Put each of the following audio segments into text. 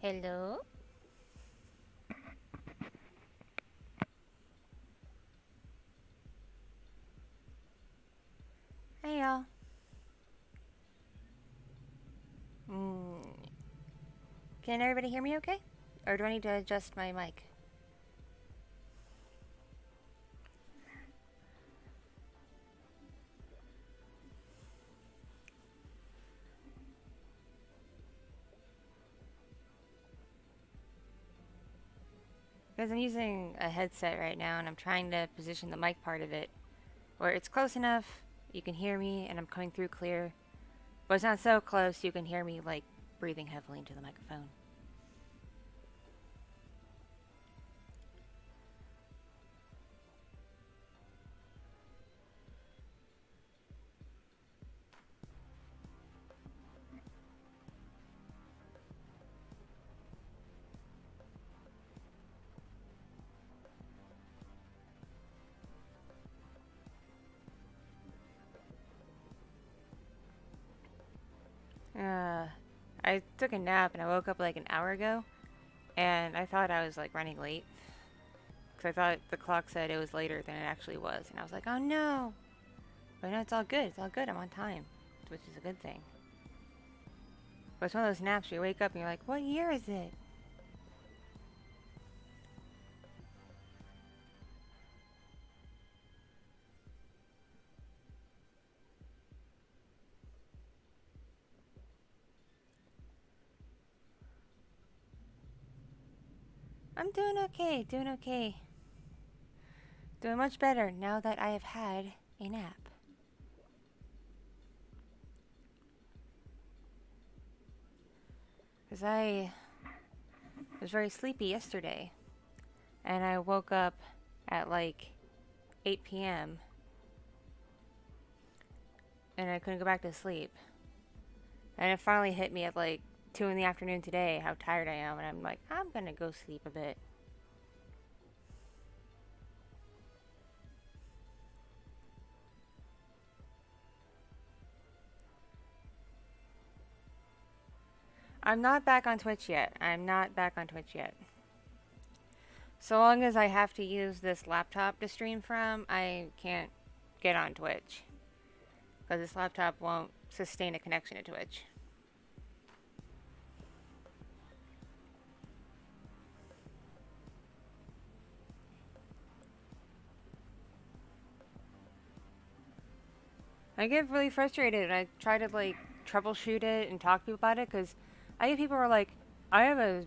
Hello? Hey y'all. Can everybody hear me okay? Or do I need to adjust my mic? Because I'm using a headset right now and I'm trying to position the mic part of it where it's close enough, you can hear me and I'm coming through clear, but it's not so close you can hear me like breathing heavily into the microphone. I took a nap and I woke up like an hour ago and I thought I was like running late because I thought the clock said it was later than it actually was and I was like, oh no! But no, it's all good. It's all good. I'm on time, which is a good thing. But it's one of those naps where you wake up and you're like, what year is it? I'm doing okay, doing okay. Doing much better now that I have had a nap. Because I was very sleepy yesterday. And I woke up at like 8 p.m. and I couldn't go back to sleep. And it finally hit me at like 2 in the afternoon today how tired I am. And I'm like, I'm gonna go sleep a bit. I'm not back on Twitch yet. I'm not back on Twitch yet. So long as I have to use this laptop to stream from, I can't get on Twitch. Because this laptop won't sustain a connection to Twitch. I get really frustrated and I try to like troubleshoot it and talk to people about it because I get people who are like, I have a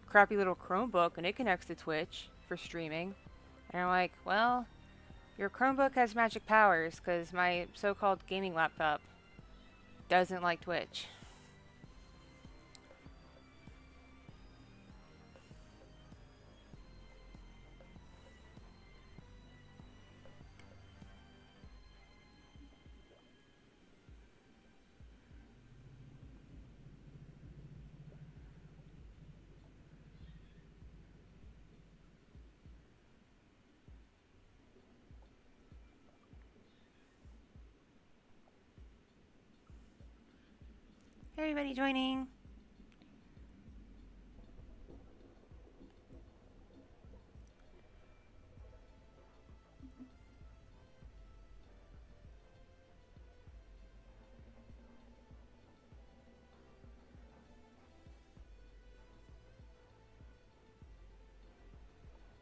crappy little Chromebook and it connects to Twitch for streaming. And I'm like, well, your Chromebook has magic powers because my so-called gaming laptop doesn't like Twitch. Hey everybody joining.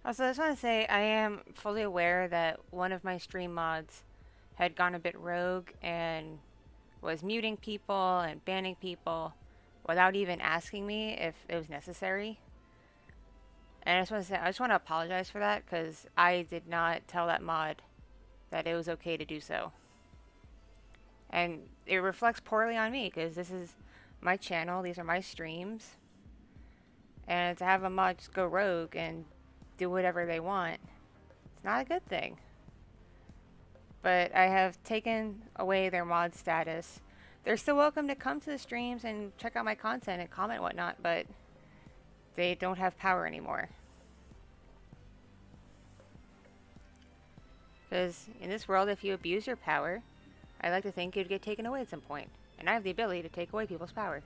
Also, I just want to say I am fully aware that one of my stream mods had gone a bit rogue and was muting people and banning people without even asking me if it was necessary. And I just want to say, I just want to apologize for that because I did not tell that mod that it was okay to do so. And it reflects poorly on me because this is my channel, these are my streams. And to have a mod just go rogue and do whatever they want, it's not a good thing. But I have taken away their mod status. They're still welcome to come to the streams and check out my content and comment and whatnot, but they don't have power anymore. Because in this world, if you abuse your power, I like to think it'd get taken away at some point. And I have the ability to take away people's power.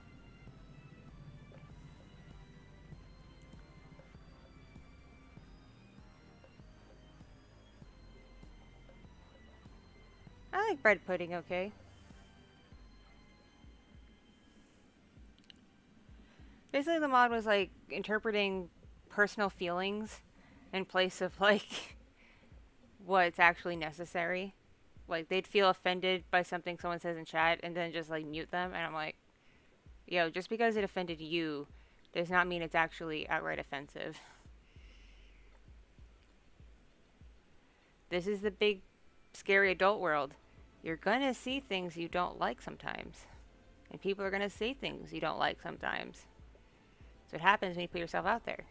like bread pudding okay. Basically, the mod was like interpreting personal feelings in place of like what's actually necessary. Like they'd feel offended by something someone says in chat and then just like mute them, and I'm like, yo, just because it offended you does not mean it's actually outright offensive. This is the big, scary adult world. You're gonna see things you don't like sometimes. And people are gonna say things you don't like sometimes. So it happens when you put yourself out there.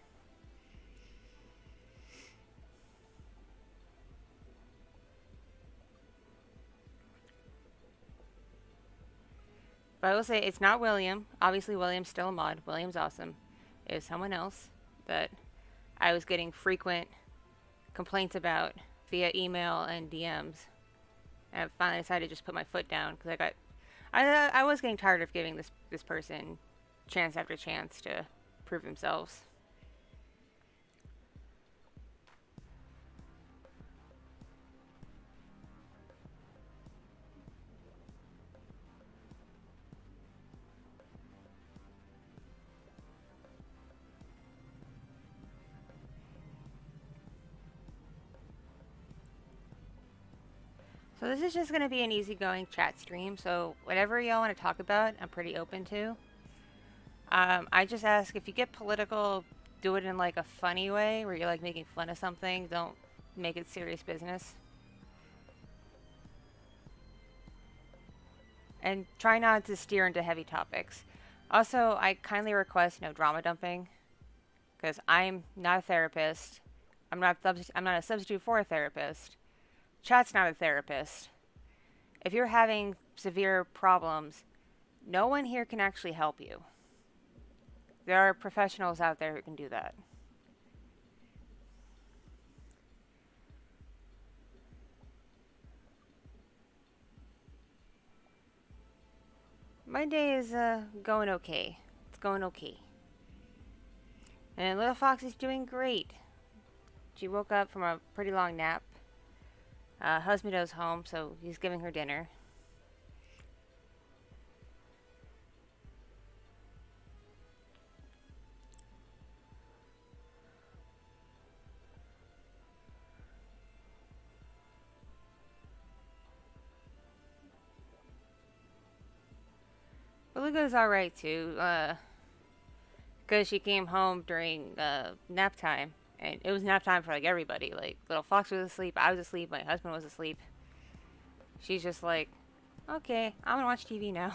But I will say it's not William. Obviously, William's still a mod. William's awesome. It was someone else that I was getting frequent complaints about via email and DMs. And I finally decided to just put my foot down because I was getting tired of giving this person chance after chance to prove themselves. So this is just going to be an easygoing chat stream, so whatever y'all want to talk about, I'm pretty open to. I just ask if you get political, do it in like a funny way, where you're like making fun of something, don't make it serious business. And try not to steer into heavy topics. Also, I kindly request no drama dumping, because I'm not a therapist. I'm not a substitute for a therapist. Chat's not a therapist. If you're having severe problems, no one here can actually help you. There are professionals out there who can do that. My day is going okay. It's going okay. And little Foxy's doing great. She woke up from a pretty long nap. Husbando's home, so he's giving her dinner. Beluga's alright too, because she came home during nap time. And it was nap time for like everybody. Like, little Fox was asleep, I was asleep, my husband was asleep. She's just like, okay, I'm gonna watch TV now.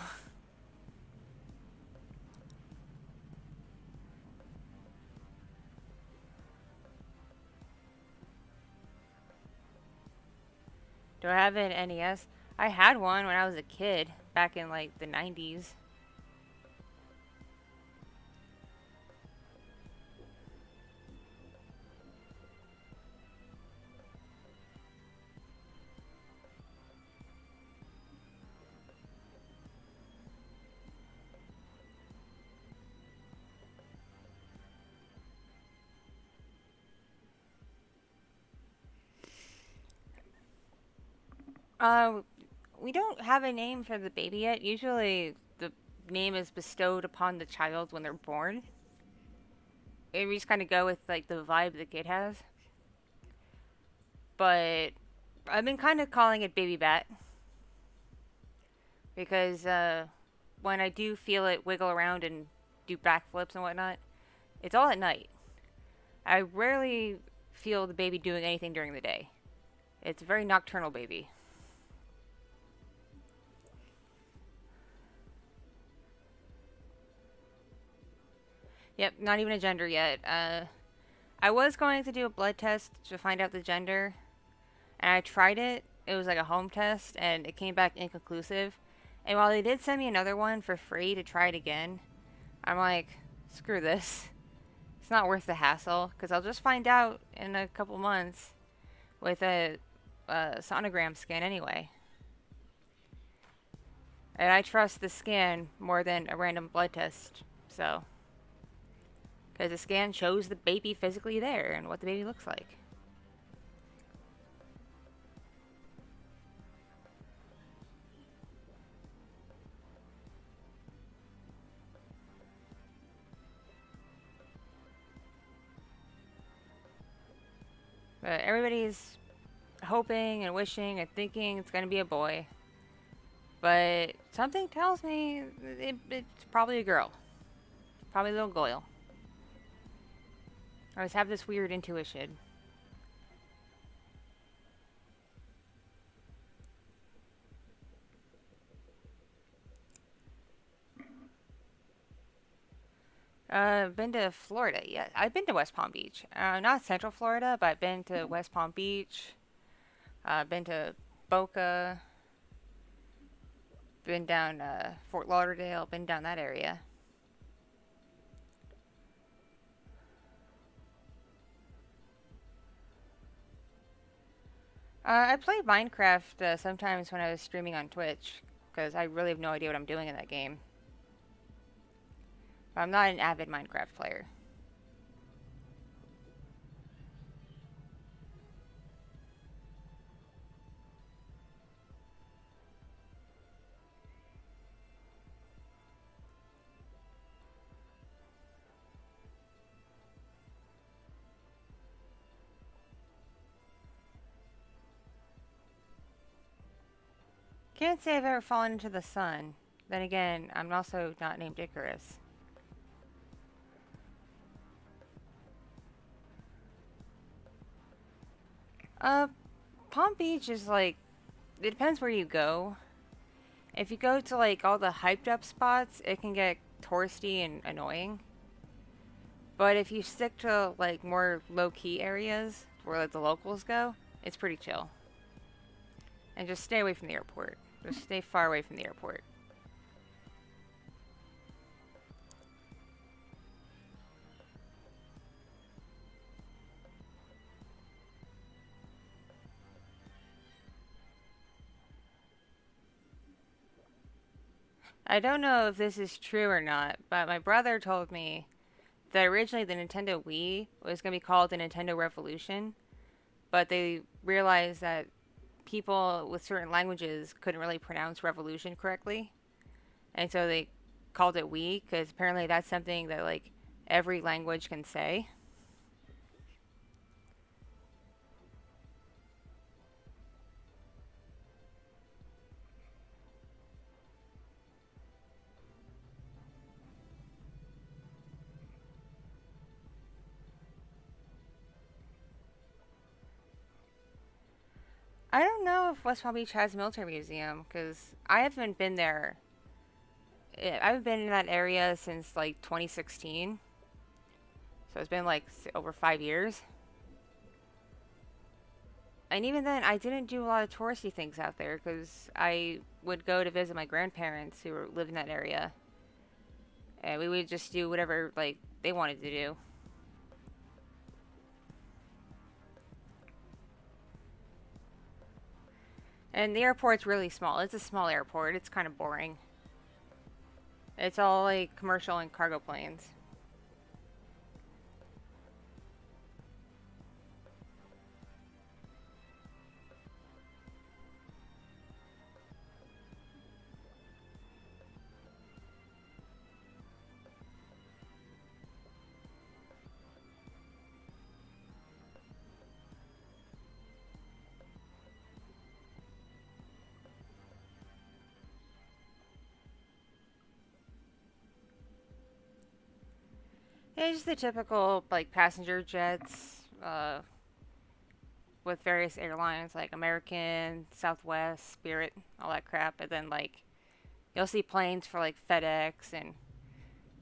Do I have an NES? I had one when I was a kid, back in like the 90s. We don't have a name for the baby yet. Usually the name is bestowed upon the child when they're born. We just kind of go with like the vibe the kid has. But I've been kind of calling it Baby Bat because when I do feel it wiggle around and do backflips and whatnot, it's all at night. I rarely feel the baby doing anything during the day. It's a very nocturnal baby. Yep, not even a gender yet. I was going to do a blood test to find out the gender, and I tried it. It was like a home test, and it came back inconclusive. And while they did send me another one for free to try it again, I'm like, screw this. It's not worth the hassle, because I'll just find out in a couple months with a sonogram scan anyway. And I trust the scan more than a random blood test, so. Because the scan shows the baby physically there and what the baby looks like. But everybody's hoping and wishing and thinking it's gonna be a boy. But something tells me it's probably a girl. Probably a little girl. I always have this weird intuition. Been to Florida. Yeah, I've been to West Palm Beach. Not Central Florida, but I've been to West Palm Beach. Been to Boca. Been down Fort Lauderdale. Been down that area. I played Minecraft sometimes when I was streaming on Twitch because I really have no idea what I'm doing in that game. But I'm not an avid Minecraft player. Can't say I've ever fallen into the sun. Then again, I'm also not named Icarus. Uh, Palm Beach is like, it depends where you go. If you go to like all the hyped up spots, it can get touristy and annoying. But if you stick to like more low key areas where like the locals go, it's pretty chill. And just stay away from the airport. Just stay far away from the airport. I don't know if this is true or not, but my brother told me that originally the Nintendo Wii was going to be called the Nintendo Revolution, but they realized that people with certain languages couldn't really pronounce revolution correctly, and so they called it Wii because apparently that's something that like every language can say. I don't know if West Palm Beach has a military museum because I haven't been there. I haven't been in that area since like 2016, so it's been like over 5 years. And even then, I didn't do a lot of touristy things out there because I would go to visit my grandparents who live in that area, and we would just do whatever like they wanted to do. And the airport's really small. It's a small airport. It's kind of boring. It's all like commercial and cargo planes. Yeah, just the typical like passenger jets with various airlines like American, Southwest, Spirit, all that crap. And then like you'll see planes for like FedEx and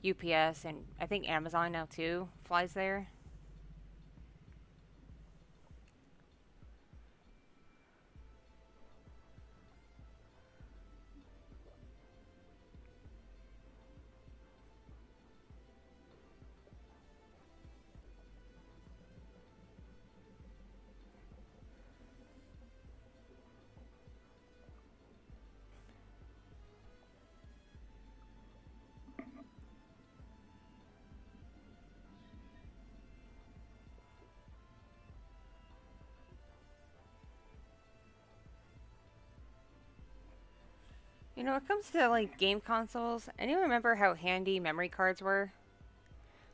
UPS, and I think Amazon now too flies there. You know, when it comes to like game consoles, anyone remember how handy memory cards were?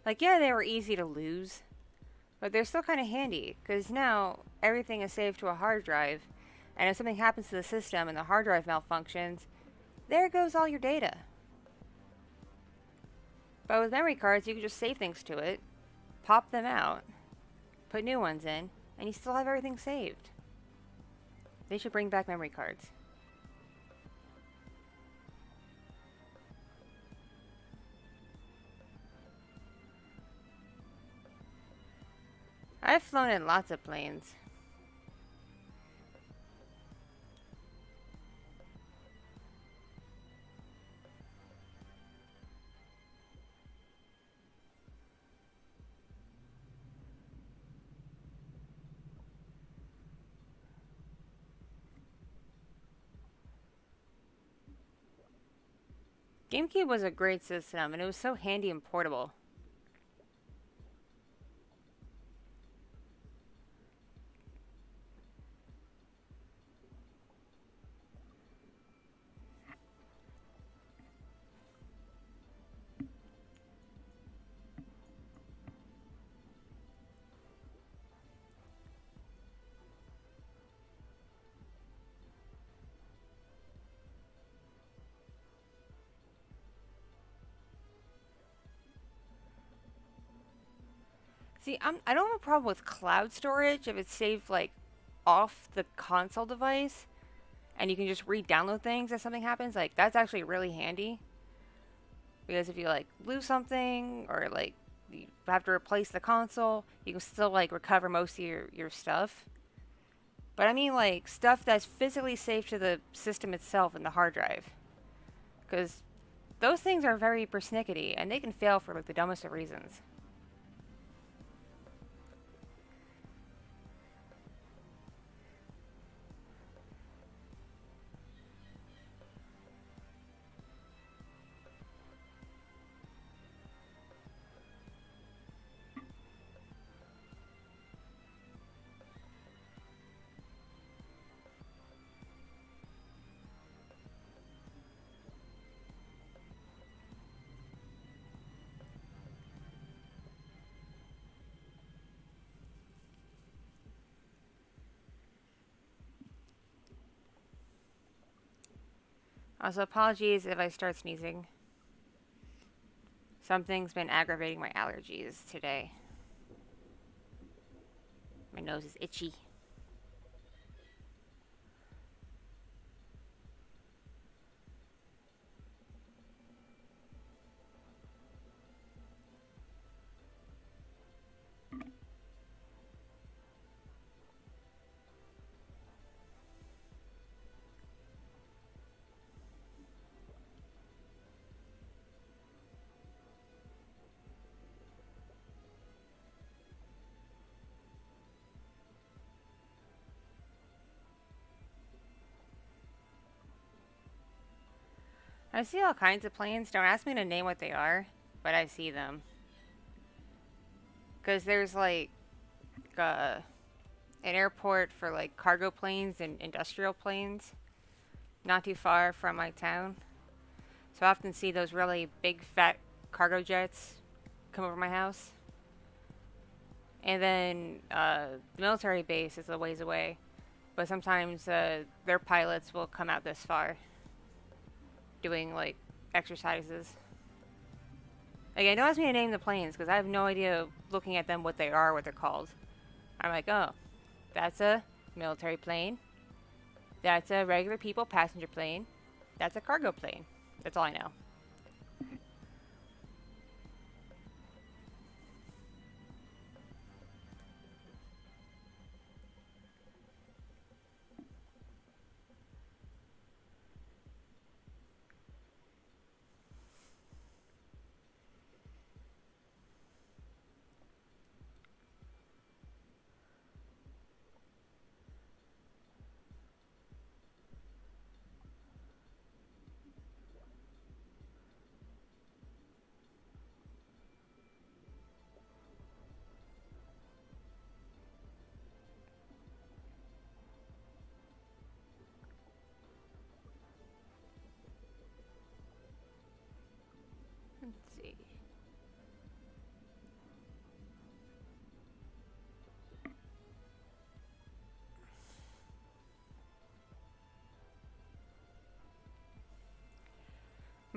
Like, yeah, they were easy to lose, But they're still kind of handy because now everything is saved to a hard drive, and if something happens to the system and the hard drive malfunctions, there goes all your data. But with memory cards, you can just save things to it, pop them out, put new ones in, and you still have everything saved. They should bring back memory cards. I've flown in lots of planes. GameCube was a great system, and it was so handy and portable. See, I don't have a problem with cloud storage if it's saved like off the console device, and you can just re-download things if something happens. Like that's actually really handy because if you like lose something or like you have to replace the console, you can still like recover most of your stuff. But I mean like stuff that's physically saved to the system itself in the hard drive, because those things are very persnickety and they can fail for like the dumbest of reasons. Also, apologies if I start sneezing. Something's been aggravating my allergies today. My nose is itchy. I see all kinds of planes. Don't ask me to name what they are, but I see them. Because there's like an airport for like cargo planes and industrial planes not too far from my town. So I often see those really big fat cargo jets come over my house. And then the military base is a ways away. But sometimes their pilots will come out this far doing like exercises. Again, don't ask me to name the planes because I have no idea looking at them what they are, what they're called. I'm like, oh, that's a military plane. That's a regular people passenger plane. That's a cargo plane. That's all I know.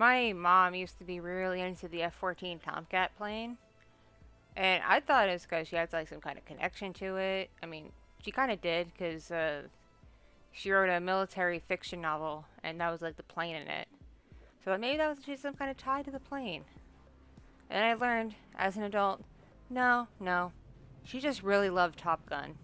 My mom used to be really into the F-14 Tomcat plane, and I thought it was because she had like some kind of connection to it. I mean, she kind of did because she wrote a military fiction novel, and that was like the plane in it. So maybe that was just some kind of tie to the plane. And I learned as an adult, no, no, she just really loved Top Gun.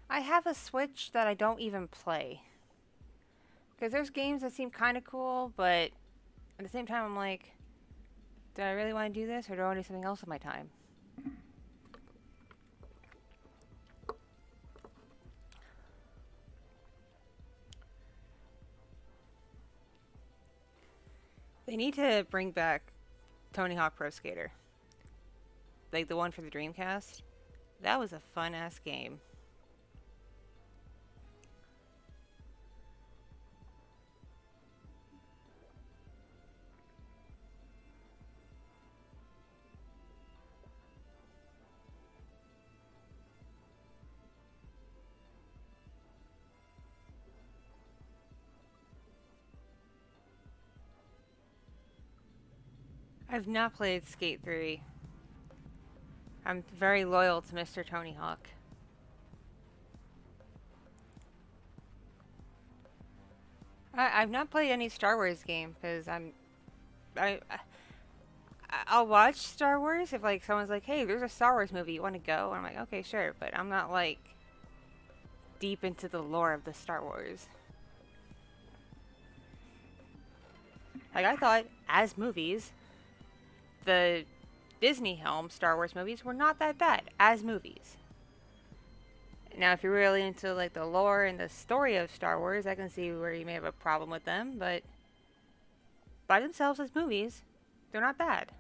I have a Switch that I don't even play. Because there's games that seem kind of cool, but at the same time, I'm like, do I really want to do this, or do I want to do something else with my time? They need to bring back Tony Hawk Pro Skater. Like the one for the Dreamcast. That was a fun ass game. I've not played Skate 3. I'm very loyal to Mr. Tony Hawk. I've not played any Star Wars game because I I'll watch Star Wars if like someone's like, "Hey, there's a Star Wars movie. You want to go?" And I'm like, "Okay, sure," but I'm not like deep into the lore of the Star Wars. Like I thought, as movies, the Disney helm Star Wars movies were not that bad as movies. Now, if you're really into like the lore and the story of Star Wars, I can see where you may have a problem with them, but by themselves as movies, they're not bad.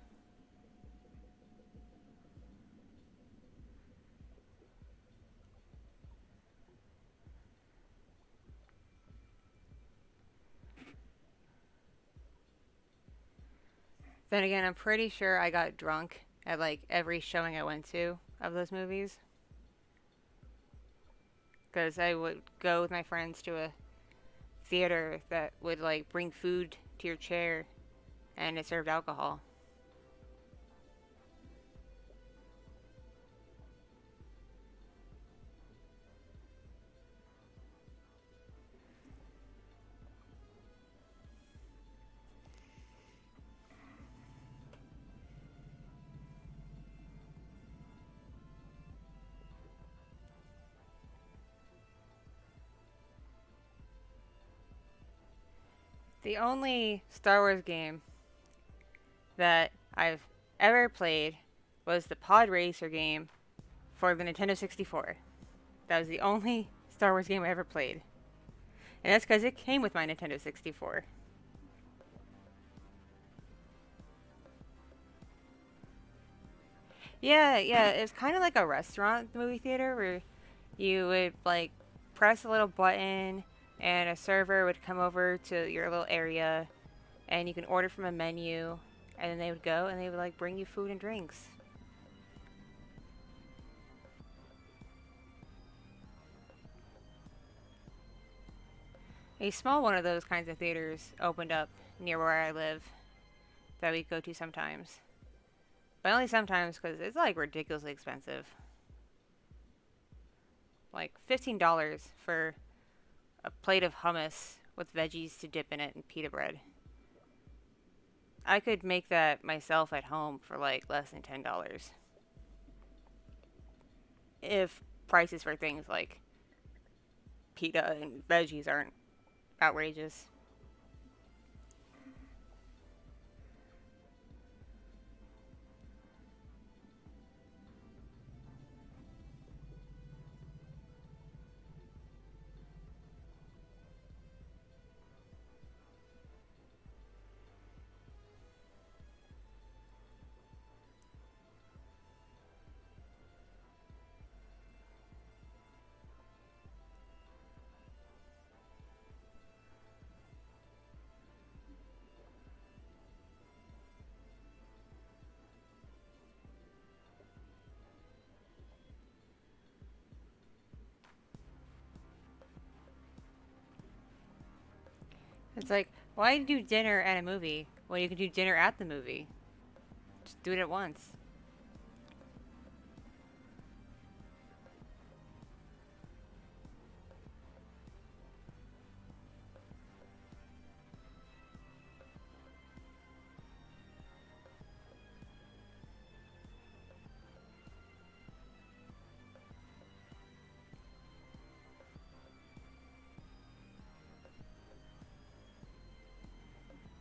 Then again, I'm pretty sure I got drunk at like every showing I went to of those movies because I would go with my friends to a theater that would like bring food to your chair and it served alcohol. The only Star Wars game that I've ever played was the Pod Racer game for the Nintendo 64. That was the only Star Wars game I ever played. And that's because it came with my Nintendo 64. Yeah, yeah, it's kind of like a restaurant movie theater where you would like press a little button and a server would come over to your little area and you can order from a menu and then they would go and they would like bring you food and drinks. A small one of those kinds of theaters opened up near where I live that we go to sometimes. But only sometimes because it's like ridiculously expensive. Like $15 for a plate of hummus with veggies to dip in it and pita bread. I could make that myself at home for like less than $10. If prices for things like pita and veggies aren't outrageous. It's like, why do dinner at a movie when you can do dinner at the movie? Just do it at once.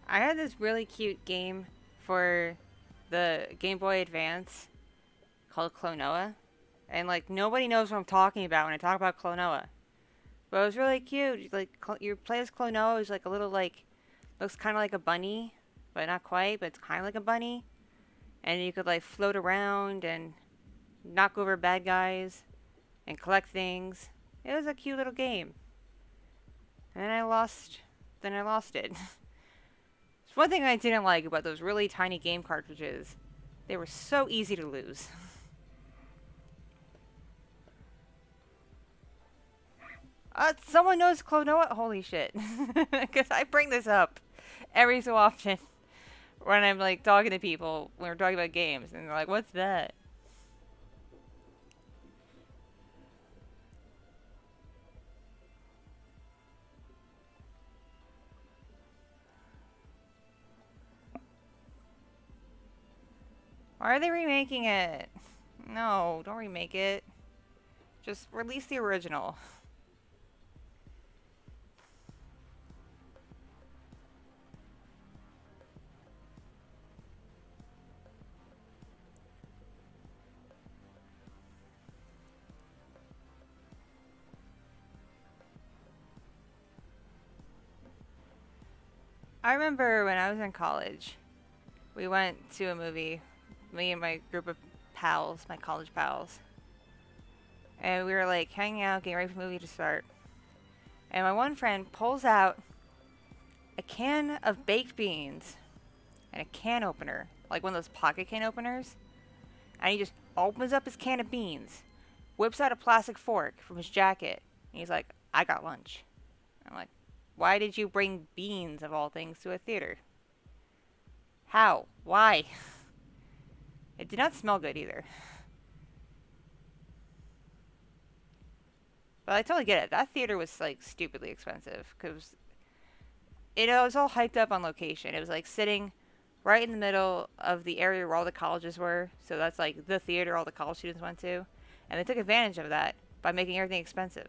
I had this really cute game for the Game Boy Advance called Klonoa. And like nobody knows what I'm talking about when I talk about Klonoa. But it was really cute. Like you play as Klonoa, who's like a little like looks kind of like a bunny, but not quite. But it's kind of like a bunny, and you could like float around and knock over bad guys and collect things. It was a cute little game. And then I lost. Then I lost it. It's one thing I didn't like about those really tiny game cartridges. They were so easy to lose. Someone knows Klonoa? Holy shit. Because I bring this up every so often when I'm like talking to people when we're talking about games. And they're like, what's that? Why are they remaking it? No, don't remake it. Just release the original. I remember when I was in college, we went to a movie, me and my group of pals, my college pals. And we were like hanging out, getting ready for the movie to start. And my one friend pulls out a can of baked beans and a can opener, like one of those pocket can openers. And he just opens up his can of beans, whips out a plastic fork from his jacket, and he's like, I got lunch. I'm like, why did you bring beans, of all things, to a theater? How? Why? It did not smell good either. But I totally get it. That theater was like stupidly expensive because it was all hyped up on location. It was like sitting right in the middle of the area where all the colleges were. So that's like the theater all the college students went to. And they took advantage of that by making everything expensive.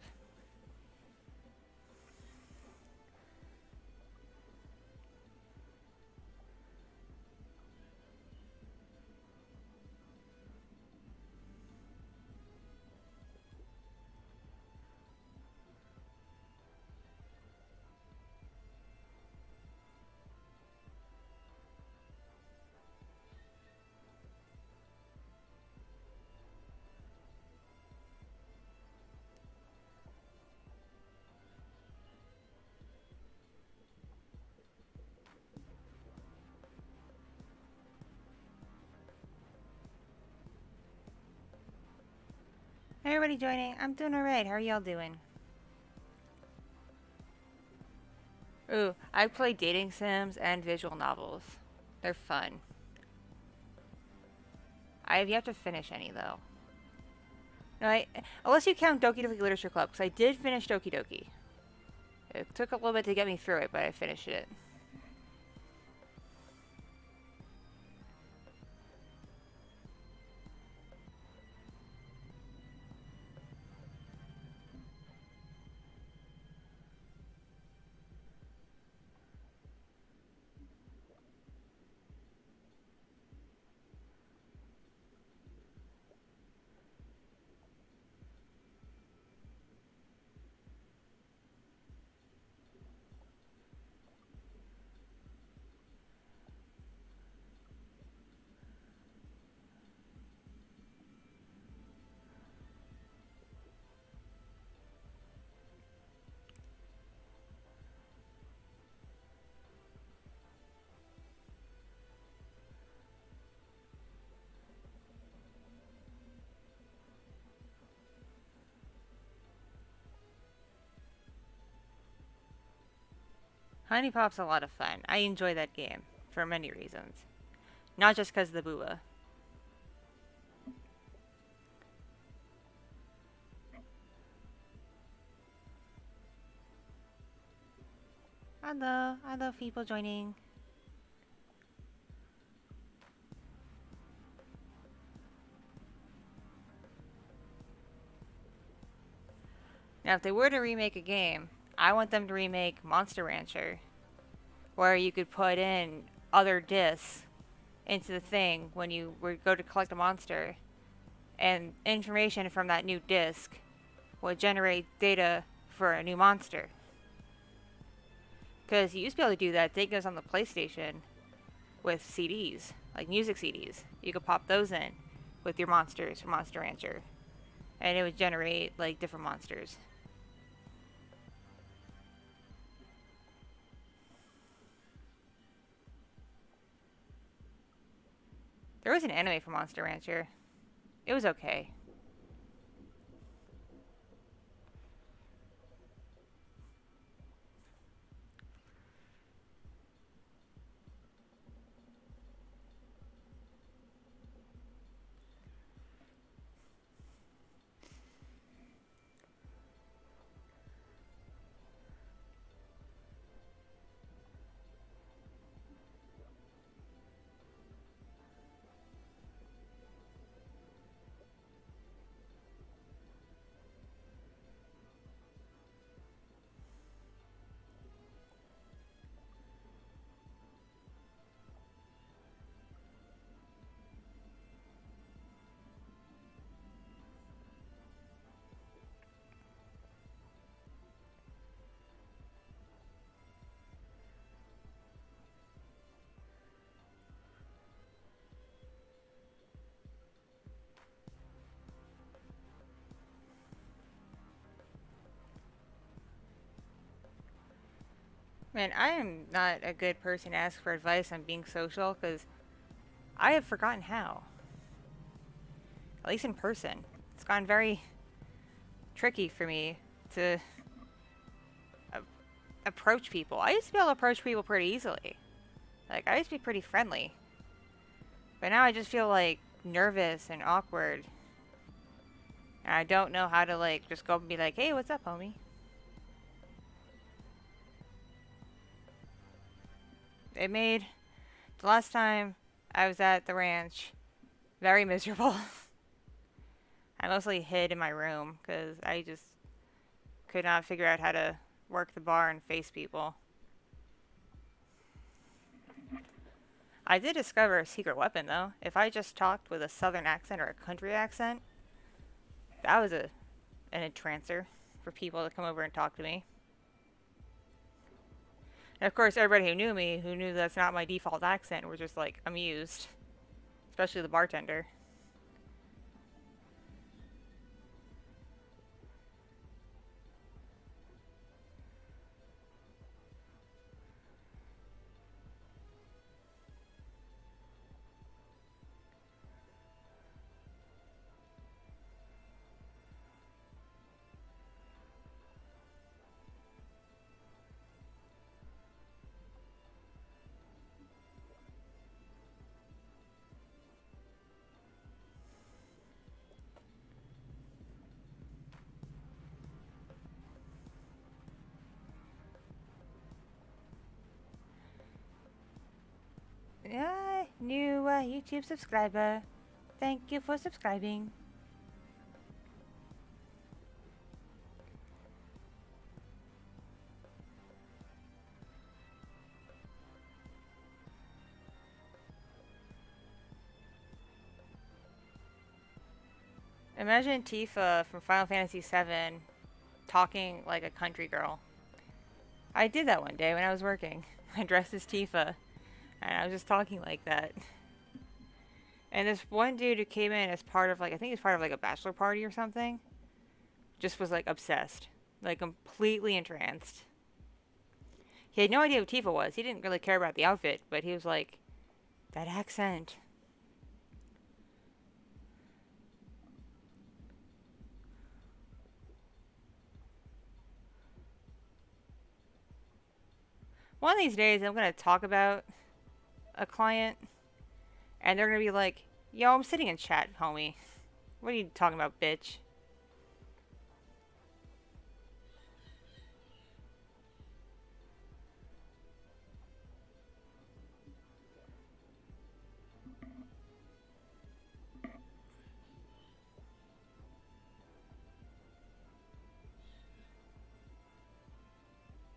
Hey, everybody joining. I'm doing alright. How are y'all doing? Ooh, I play dating sims and visual novels. They're fun. I have yet to finish any though. No, unless you count Doki Doki Literature Club, because I did finish Doki Doki. It took a little bit to get me through it, but I finished it. Honey Pop's a lot of fun. I enjoy that game for many reasons. Not just because of the booba. I love people joining. Now, if they were to remake a game, I want them to remake Monster Rancher, where you could put in other discs into the thing when you would go to collect a monster, and information from that new disc would generate data for a new monster. Because you used to be able to do that. That goes on the PlayStation with CDs, like music CDs. You could pop those in with your monsters from Monster Rancher, and it would generate like different monsters. There was an anime for Monster Rancher. It was okay. Man, I am not a good person to ask for advice on being social because I have forgotten how. At least in person. It's gone very tricky for me to uh, approach people. I used to be able to approach people pretty easily. Like, I used to be pretty friendly. But now I just feel like nervous and awkward. And I don't know how to, like, just go up and be like, hey, what's up, homie? It made the last time I was at the ranch very miserable. I mostly hid in my room because I just could not figure out how to work the bar and face people. I did discover a secret weapon though. If I just talked with a southern accent or a country accent, that was an entrancer for people to come over and talk to me. And of course, everybody who knew me, who knew that's not my default accent, were just like amused, especially the bartender. New YouTube subscriber. Thank you for subscribing. Imagine Tifa from Final Fantasy VII talking like a country girl. I did that one day when I was working. I dressed as Tifa, and I was just talking like that. And this one dude who came in as part of like, I think it's part of like a bachelor party or something, just was like obsessed, like completely entranced. He had no idea who Tifa was. He didn't really care about the outfit, but he was like, that accent. One of these days, I'm gonna talk about a client, and they're gonna be like, "Yo, I'm sitting in chat, homie. What are you talking about, bitch?"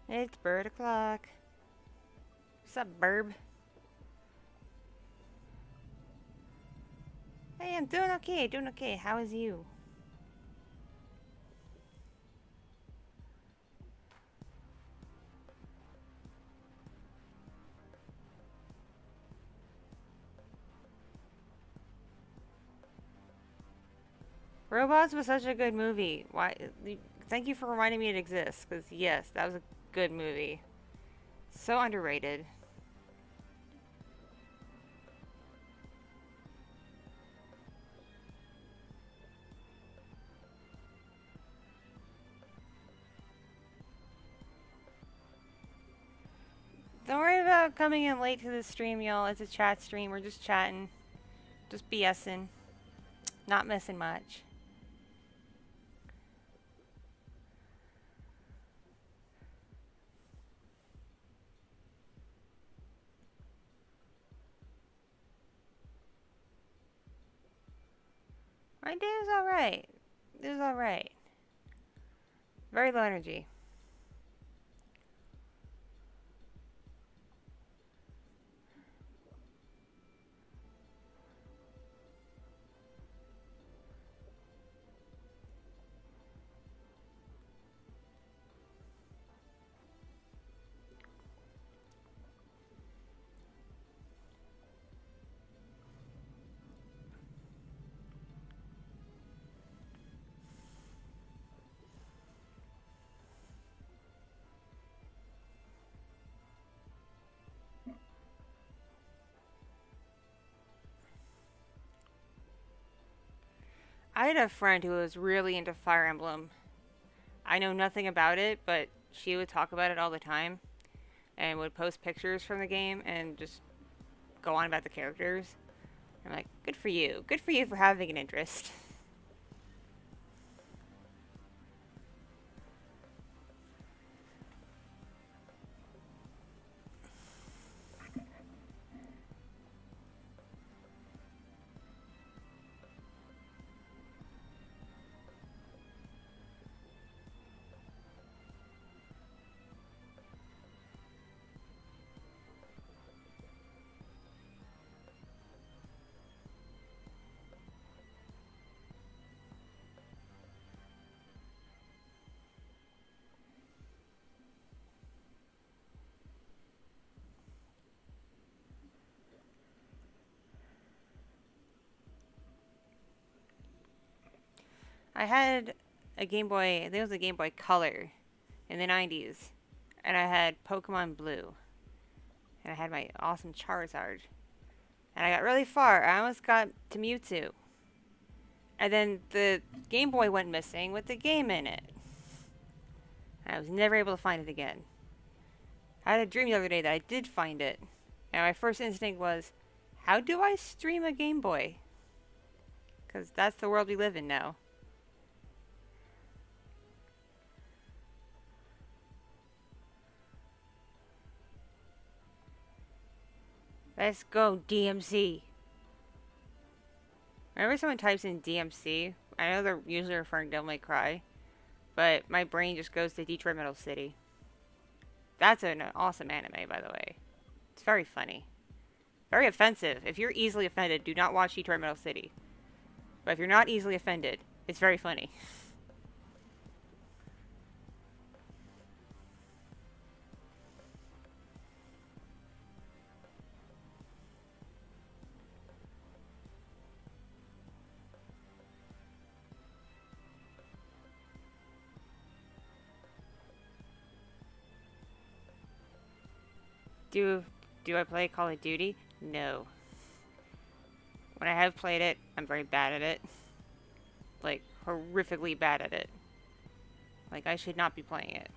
It's bird o'clock. What's up, burb? Hey, I'm doing okay, doing okay. How is you? Robots was such a good movie. Why? Thank you for reminding me it exists. Cause yes, that was a good movie. So underrated. Don't worry about coming in late to the stream, y'all. It's a chat stream. We're just chatting, just BSing, not missing much. My day was alright. It was alright. Very low energy. I had a friend who was really into Fire Emblem. I know nothing about it, but she would talk about it all the time and would post pictures from the game and just go on about the characters. I'm like, good for you. Good for you for having an interest. I had a Game Boy, I think it was a Game Boy Color in the 90s, and I had Pokemon Blue, and I had my awesome Charizard. And I got really far. I almost got to Mewtwo. And then the Game Boy went missing with the game in it. And I was never able to find it again. I had a dream the other day that I did find it. And my first instinct was, how do I stream a Game Boy? Because that's the world we live in now. Let's go, DMC. Whenever someone types in DMC, I know they're usually referring to Devil May Cry, but my brain just goes to Detroit Metal City. That's an awesome anime, by the way. It's very funny. Very offensive. If you're easily offended, do not watch Detroit Metal City. But if you're not easily offended, it's very funny. Do do I play Call of Duty? No. When I have played it, I'm very bad at it. Like, horrifically bad at it. Like, I should not be playing it.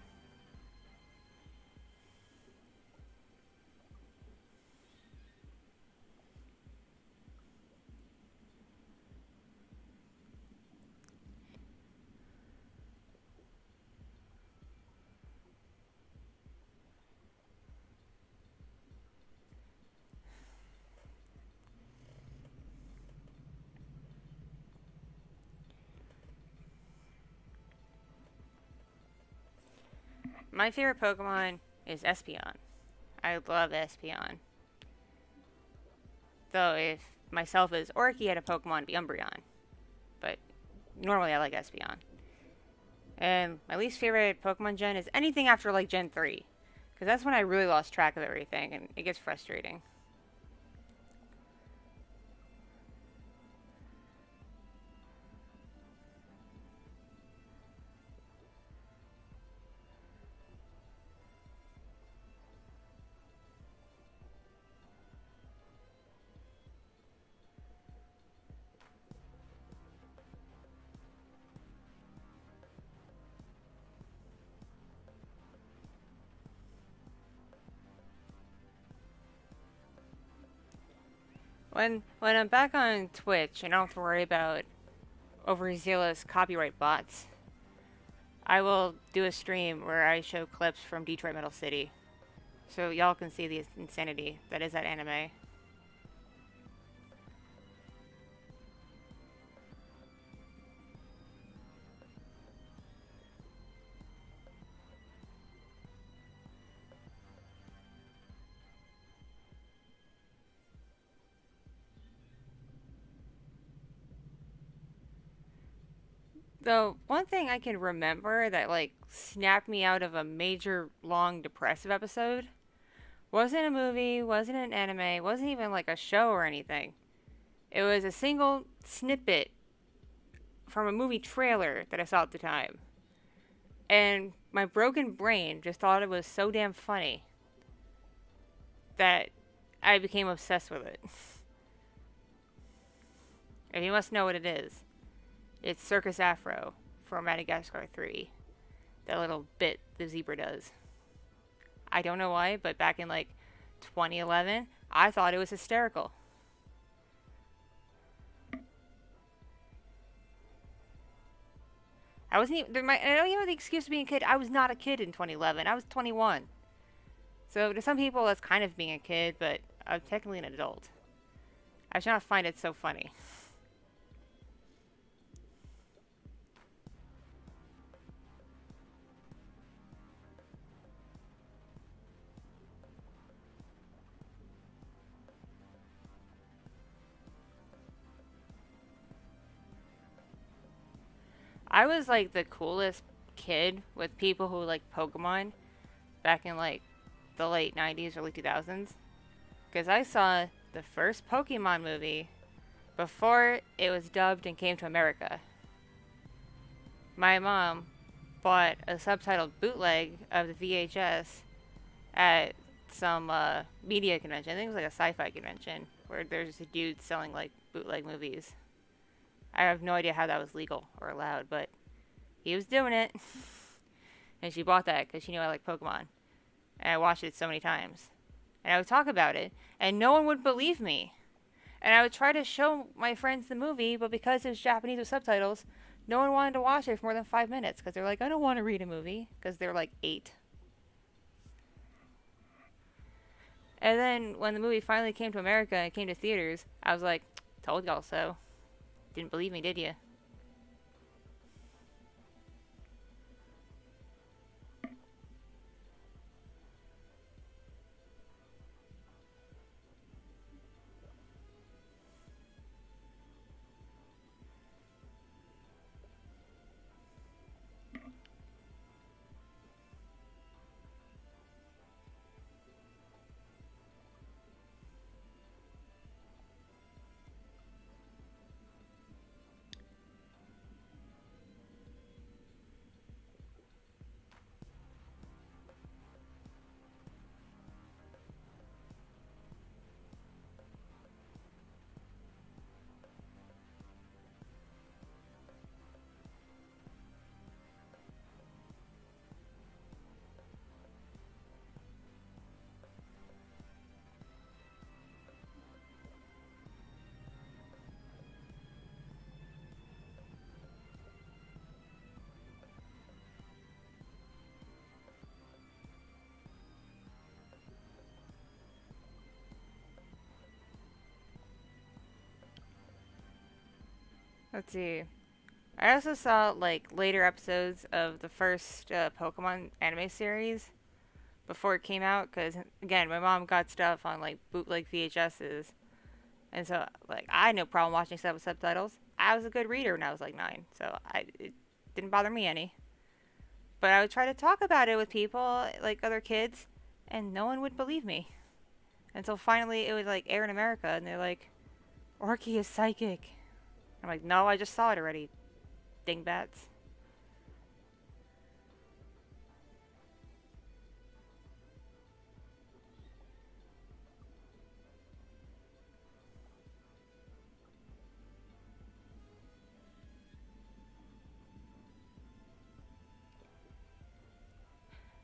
My favorite Pokemon is Espeon. I love Espeon. Though if myself as Orky had a Pokemon, it'd be Umbreon. But normally I like Espeon. And my least favorite Pokemon gen is anything after like Gen 3. Because that's when I really lost track of everything and it gets frustrating. When I'm back on Twitch and I don't have to worry about overzealous copyright bots, I will do a stream where I show clips from Detroit Metal City. So y'all can see the insanity that is that anime. Though, one thing I can remember that, like, snapped me out of a major, long, depressive episode wasn't a movie, wasn't an anime, wasn't even, like, a show or anything. It was a single snippet from a movie trailer that I saw at the time. And my broken brain just thought it was so damn funny that I became obsessed with it. If you must know what it is, it's Circus Afro from Madagascar 3. That little bit the zebra does. I don't know why, but back in like 2011, I thought it was hysterical. I wasn't even, I don't even have the excuse of being a kid. I was not a kid in 2011. I was 21. So to some people, that's kind of being a kid, but I'm technically an adult. I just not find it so funny. I was like the coolest kid with people who like Pokemon back in like the late 90s, early 2000s. Because I saw the first Pokemon movie before it was dubbed and came to America. My mom bought a subtitled bootleg of the VHS at some media convention. I think it was like a sci-fi convention where there's a dude selling like bootleg movies. I have no idea how that was legal or allowed, but he was doing it. And she bought that because she knew I like Pokemon. And I watched it so many times. And I would talk about it, and no one would believe me. And I would try to show my friends the movie, but because it was Japanese with subtitles, no one wanted to watch it for more than 5 minutes because they're like, I don't want to read a movie because they're like 8. And then when the movie finally came to America and came to theaters, I was like, told y'all so. Didn't believe me, did you? Let's see. I also saw like later episodes of the first Pokemon anime series before it came out because again, my mom got stuff on like bootleg VHSs, and so like I had no problem watching stuff with subtitles. I was a good reader when I was like 9, so it didn't bother me any. But I would try to talk about it with people like other kids, and no one would believe me until finally it would like air in America, and they're like, "Orky is psychic." I'm like, "No, I just saw it already, dingbats."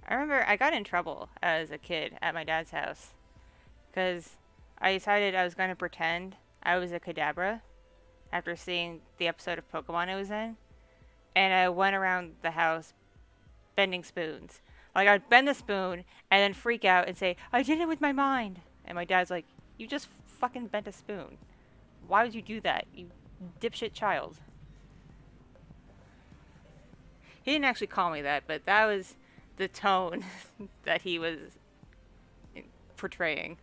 I remember I got in trouble as a kid at my dad's house because I decided I was going to pretend I was a Kadabra after seeing the episode of Pokemon I was in, and I went around the house bending spoons. Like I'd bend the spoon and then freak out and say, "I did it with my mind," and my dad's like, "You just fucking bent a spoon. Why would you do that, you dipshit child?" He didn't actually call me that, but that was the tone that he was portraying.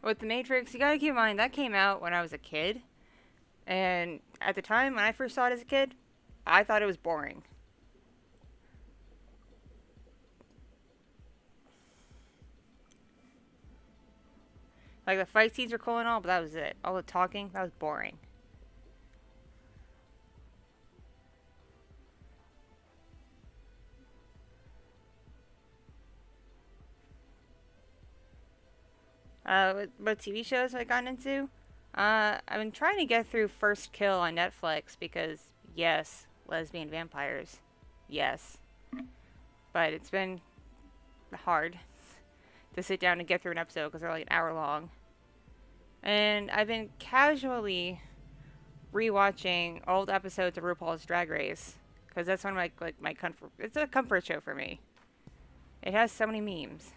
With The Matrix, you gotta keep in mind that came out when I was a kid, and at the time when I first saw it as a kid, I thought it was boring. Like the fight scenes were cool and all, but that was it. All the talking, that was boring. What TV shows have I gotten into? I've been trying to get through First Kill on Netflix because, yes, lesbian vampires. Yes. But it's been hard to sit down and get through an episode because they're like an hour long. And I've been casually rewatching old episodes of RuPaul's Drag Race because that's one of my comfort. It's a comfort show for me. It has so many memes.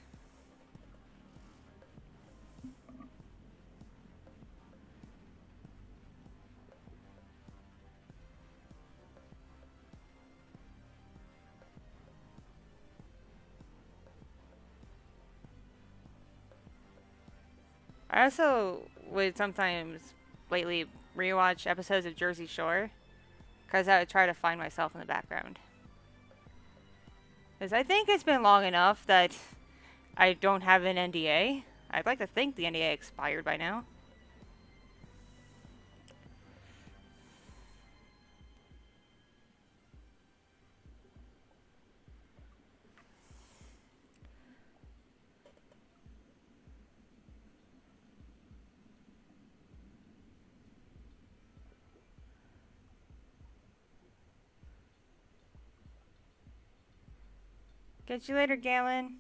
I also would sometimes lately rewatch episodes of Jersey Shore because I would try to find myself in the background. Because I think it's been long enough that I don't have an NDA. I'd like to think the NDA expired by now. Catch you later, Galen.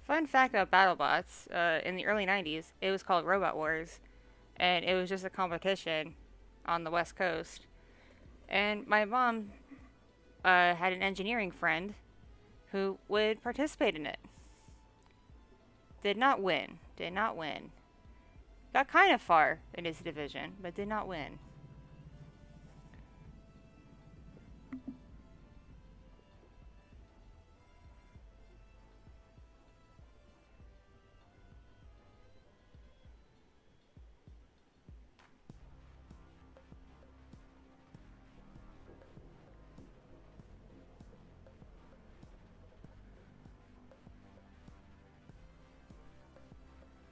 Fun fact about BattleBots: in the early '90s, it was called Robot Wars, and it was just a competition on the West Coast. And my mom had an engineering friend who would participate in it. Did not win. Did not win. Got kind of far in his division, but did not win.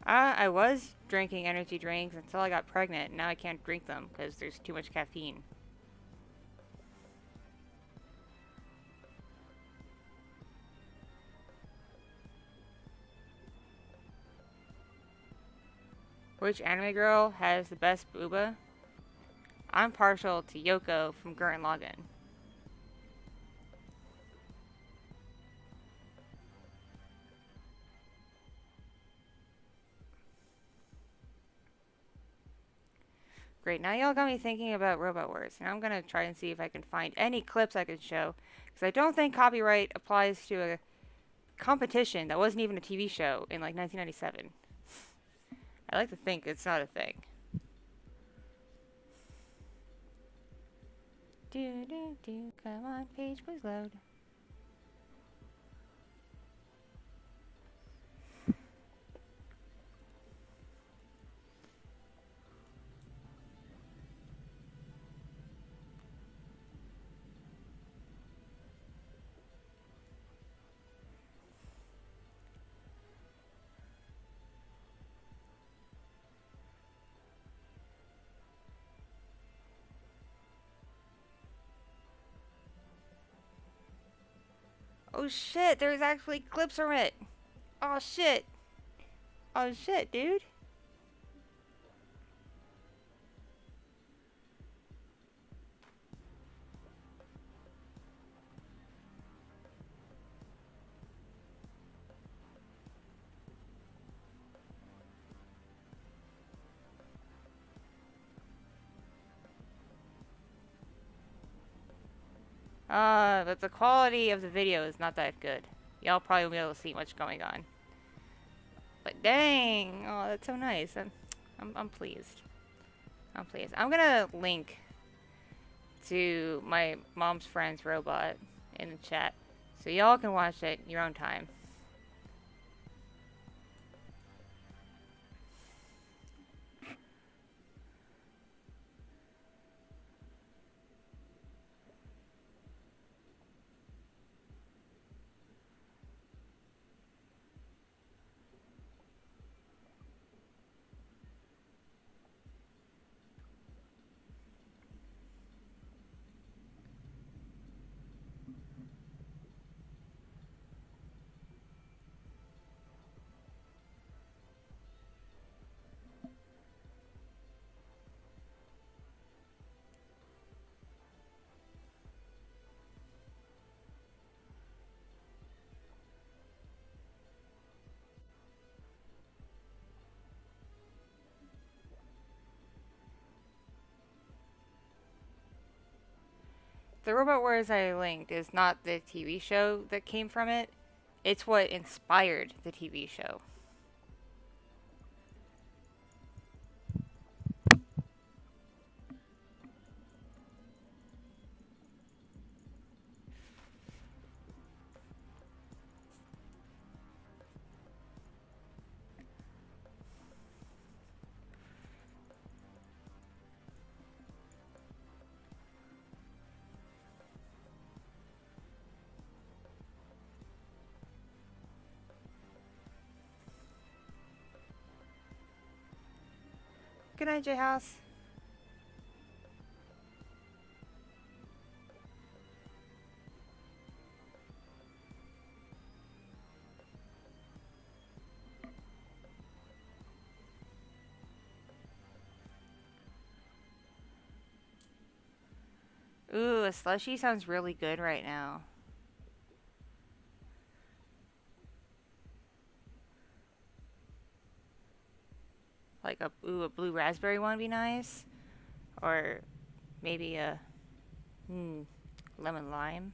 I was drinking energy drinks until I got pregnant. Now I can't drink them because there's too much caffeine. Which anime girl has the best booba? I'm partial to Yoko from Gurren Lagann. Great, now y'all got me thinking about Robot Wars, and I'm gonna try and see if I can find any clips I can show, because I don't think copyright applies to a competition that wasn't even a TV show in like 1997. I like to think it's not a thing. Come on, page, please load. Oh shit, there's actually clips from it. Oh shit. Oh shit, dude. But the quality of the video is not that good. Y'all probably won't be able to see much going on. But dang, oh, that's so nice. I'm pleased. I'm pleased. I'm gonna link to my mom's friend's robot in the chat, so y'all can watch it your own time. The Robot Wars I linked is not the TV show that came from it. It's what inspired the TV show. Good night, J-House. Ooh, a slushie sounds really good right now. Like a blue raspberry one would be nice, or maybe a lemon lime.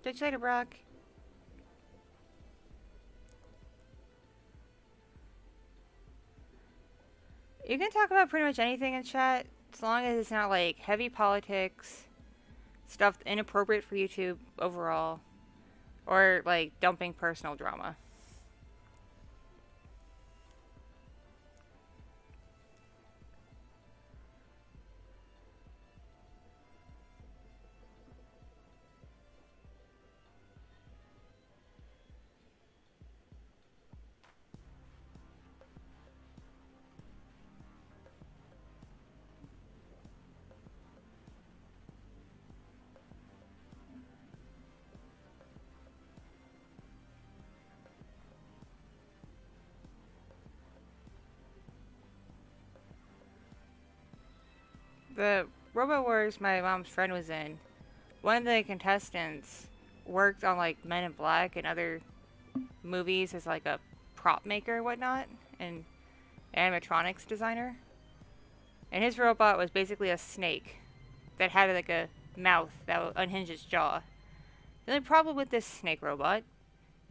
Catch you later, Brock. You can talk about pretty much anything in chat, as long as it's not like heavy politics, stuff inappropriate for YouTube overall, or like dumping personal drama. The Robo Wars my mom's friend was in, one of the contestants worked on like Men in Black and other movies as like a prop maker and whatnot and animatronics designer. And his robot was basically a snake that had like a mouth that would unhinge its jaw. The only problem with this snake robot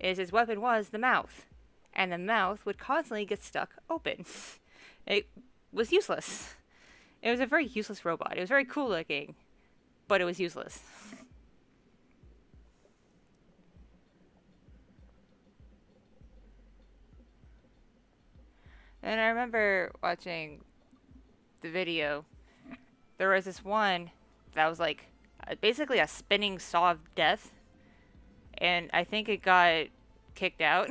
is his weapon was the mouth, and the mouth would constantly get stuck open. It was useless. It was a very useless robot. It was very cool looking, but it was useless. And I remember watching the video. There was this one that was like basically a spinning saw of death, and I think it got kicked out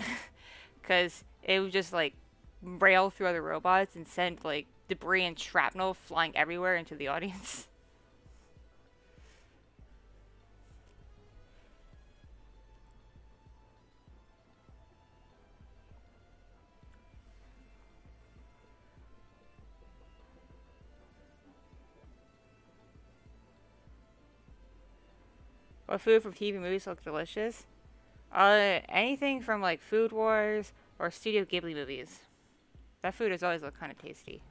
because it would just like rail through other robots and send like debris and shrapnel flying everywhere into the audience. What food from TV movies look delicious? Anything from like Food Wars or Studio Ghibli movies. That food has always looked kind of tasty.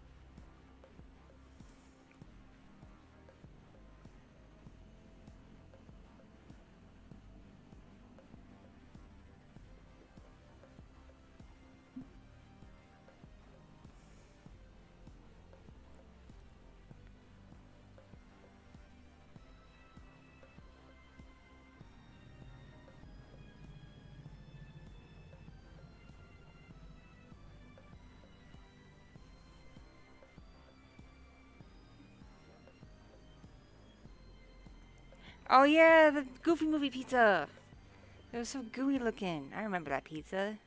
Oh yeah, the Goofy Movie pizza. It was so gooey looking. I remember that pizza.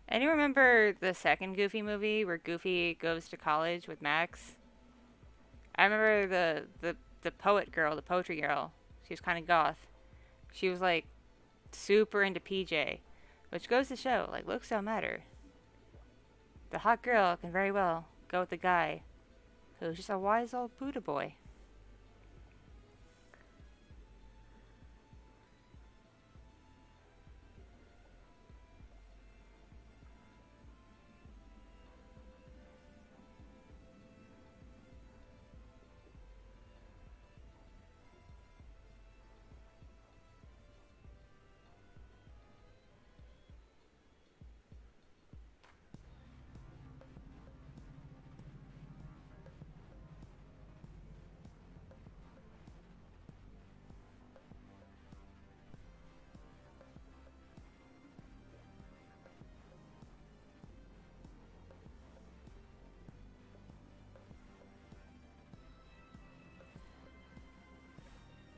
And you remember the second Goofy movie where Goofy goes to college with Max? I remember the poet girl, the poetry girl. She was kind of goth. She was like super into PJ, which goes to show like looks don't matter. The hot girl can very well go with the guy who's just a wise old Buddha boy.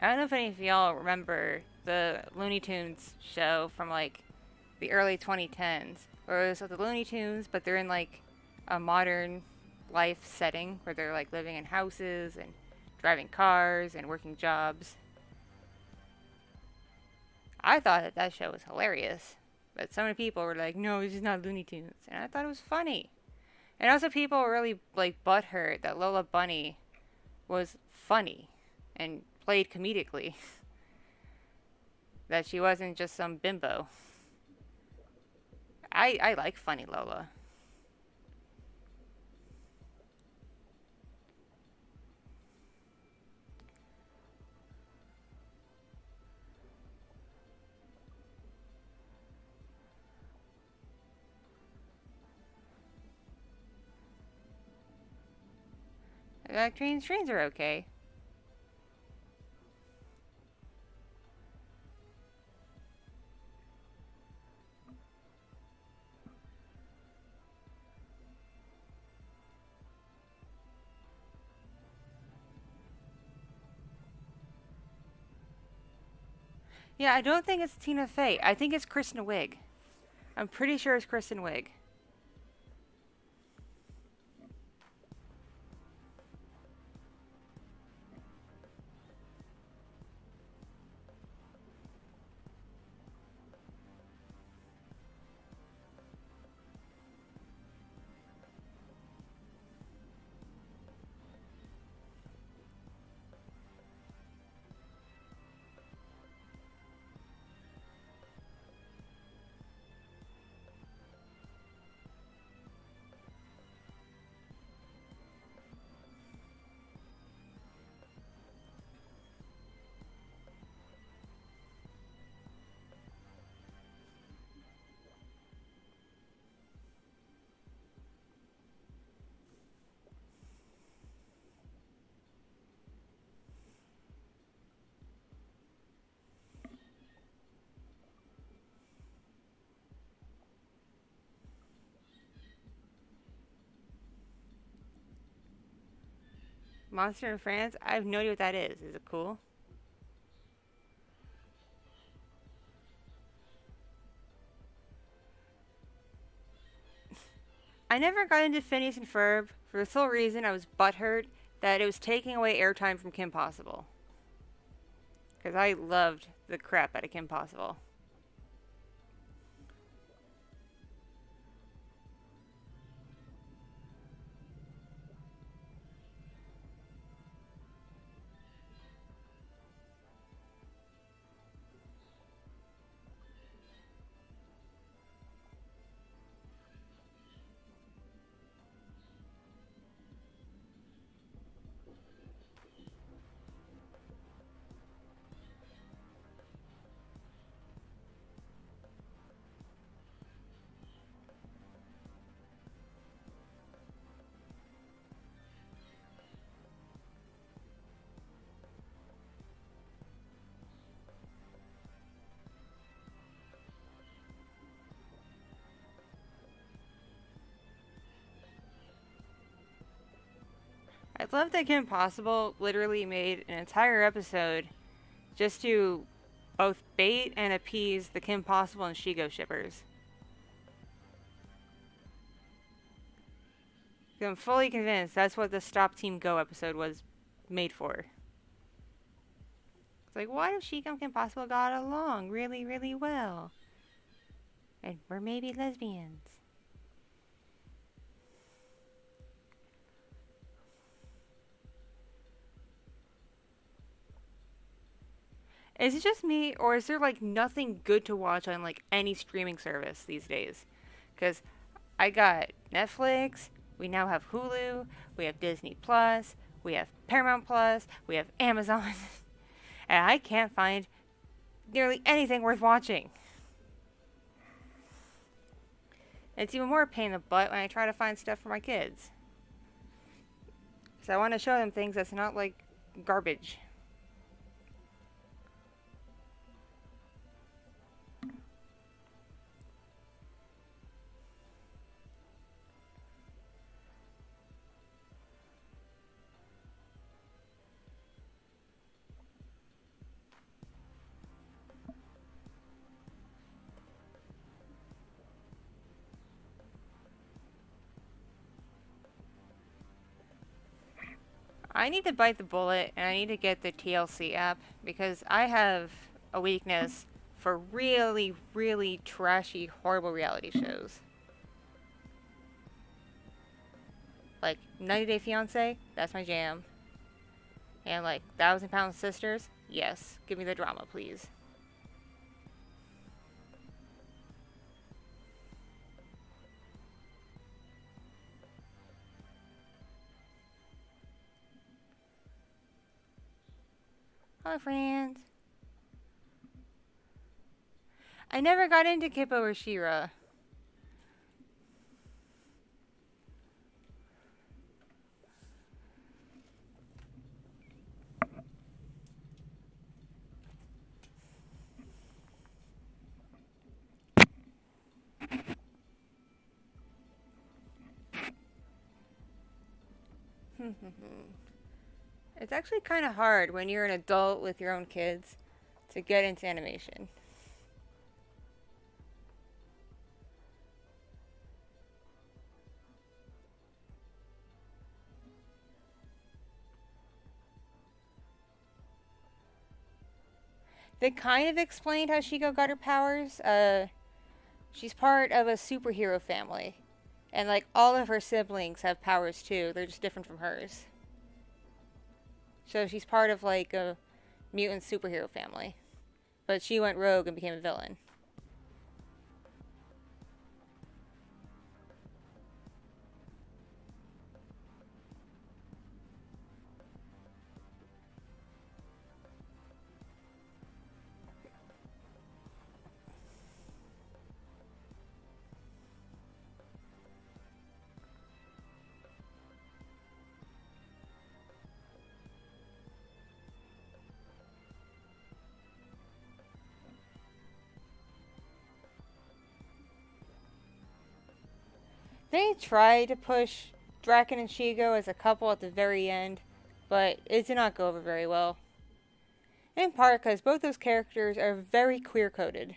I don't know if any of y'all remember the Looney Tunes show from like the early 2010s, where it was the Looney Tunes, but they're in like a modern life setting where they're like living in houses and driving cars and working jobs. I thought that that show was hilarious, but so many people were like, "No, this is not Looney Tunes," and I thought it was funny. And also, people were really like butthurt that Lola Bunny was funny and played comedically, that she wasn't just some bimbo. I like funny Lola. Trains are okay. Yeah, I don't think it's Tina Fey. I think it's Kristen Wiig. I'm pretty sure it's Kristen Wiig. Monster in France? I have no idea what that is. Is it cool? I never got into Phineas and Ferb for the sole reason I was butthurt that it was taking away airtime from Kim Possible. Because I loved the crap out of Kim Possible. I love that Kim Possible literally made an entire episode just to both bait and appease the Kim Possible and Shigo shippers. I'm fully convinced that's what the Stop Team Go episode was made for. It's like, what if Shigo and Kim Possible got along really, really well? And we're maybe lesbians. Is it just me, or is there like nothing good to watch on like any streaming service these days? Because I got Netflix, we now have Hulu, we have Disney Plus, we have Paramount Plus, we have Amazon, and I can't find nearly anything worth watching. It's even more a pain in the butt when I try to find stuff for my kids. So I want to show them things that's not like garbage. I need to bite the bullet and I need to get the TLC app because I have a weakness for really, really trashy, horrible reality shows. Like 90 Day Fiancé, that's my jam. And like 1,000 Pound Sisters, yes, give me the drama, please. Hi, friends. I never got into Kippo or Shira. It's actually kind of hard when you're an adult with your own kids to get into animation. They kind of explained how Shiko got her powers. She's part of a superhero family. And like all of her siblings have powers too. They're just different from hers. So she's part of like a mutant superhero family. But she went rogue and became a villain. They tried to push Draken and Shigo as a couple at the very end, but it did not go over very well. In part because both those characters are very queer coded.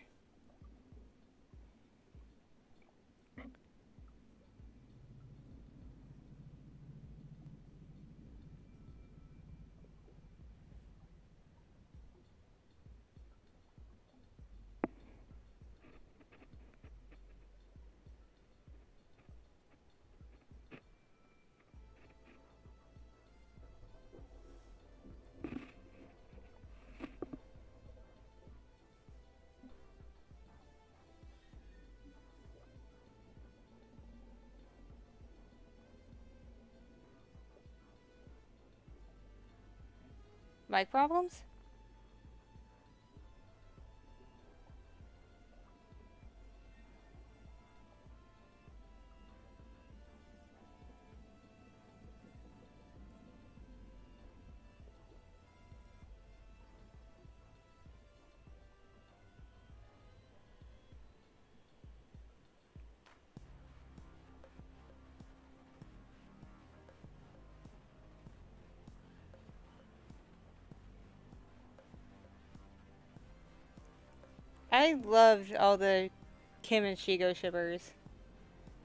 Mic problems? I loved all the Kim and Shigo shippers.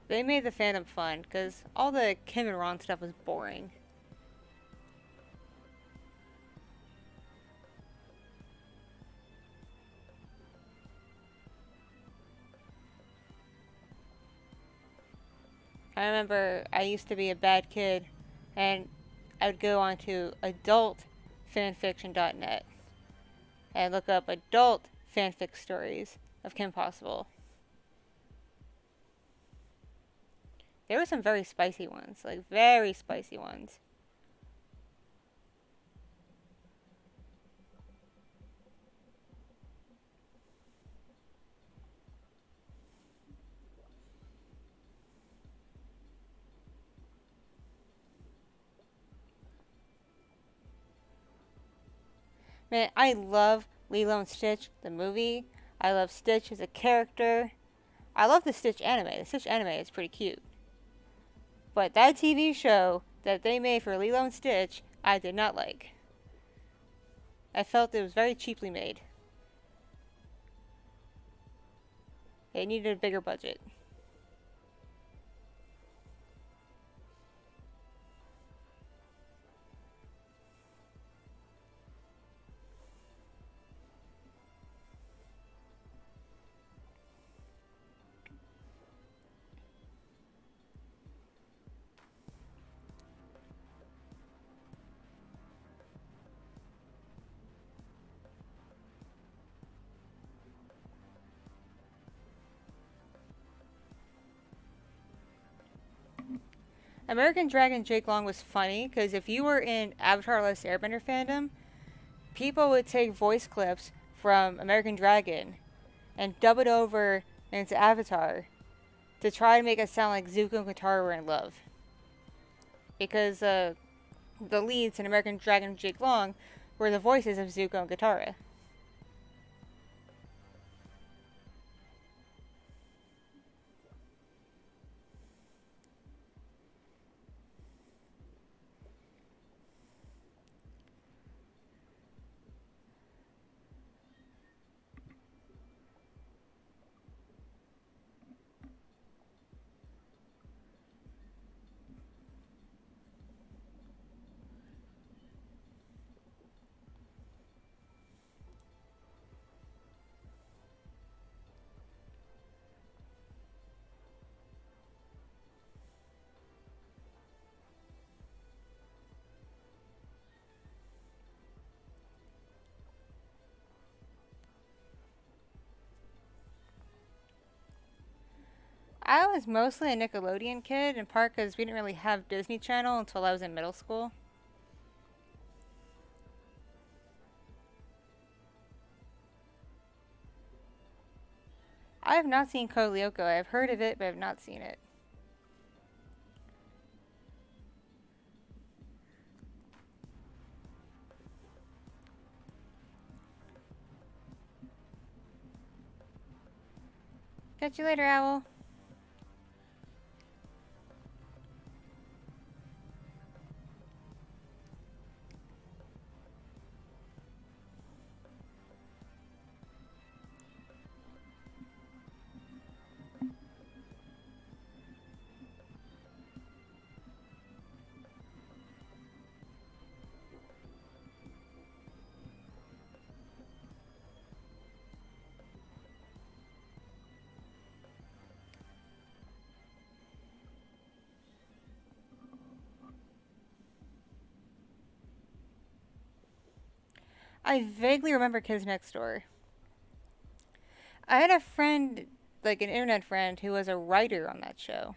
They made the fandom fun, because all the Kim and Ron stuff was boring. I remember I used to be a bad kid, and I would go onto adultfanfiction.net and look up adult fanfic stories of Kim Possible. There were some very spicy ones, like very spicy ones. Man, I love Lilo and Stitch, the movie. I love Stitch as a character. I love the Stitch anime. The Stitch anime is pretty cute. But that TV show that they made for Lilo and Stitch, I did not like. I felt it was very cheaply made. It needed a bigger budget. American Dragon Jake Long was funny because if you were in Avatar: Last Airbender fandom, people would take voice clips from American Dragon and dub it over into Avatar to try to make it sound like Zuko and Katara were in love. Because the leads in American Dragon Jake Long were the voices of Zuko and Katara. I was mostly a Nickelodeon kid, in part because we didn't really have Disney Channel until I was in middle school. I have not seen Code Lyoko. I have heard of it, but I have not seen it. Catch you later, Owl. I vaguely remember Kids Next Door. I had a friend, like an internet friend, who was a writer on that show.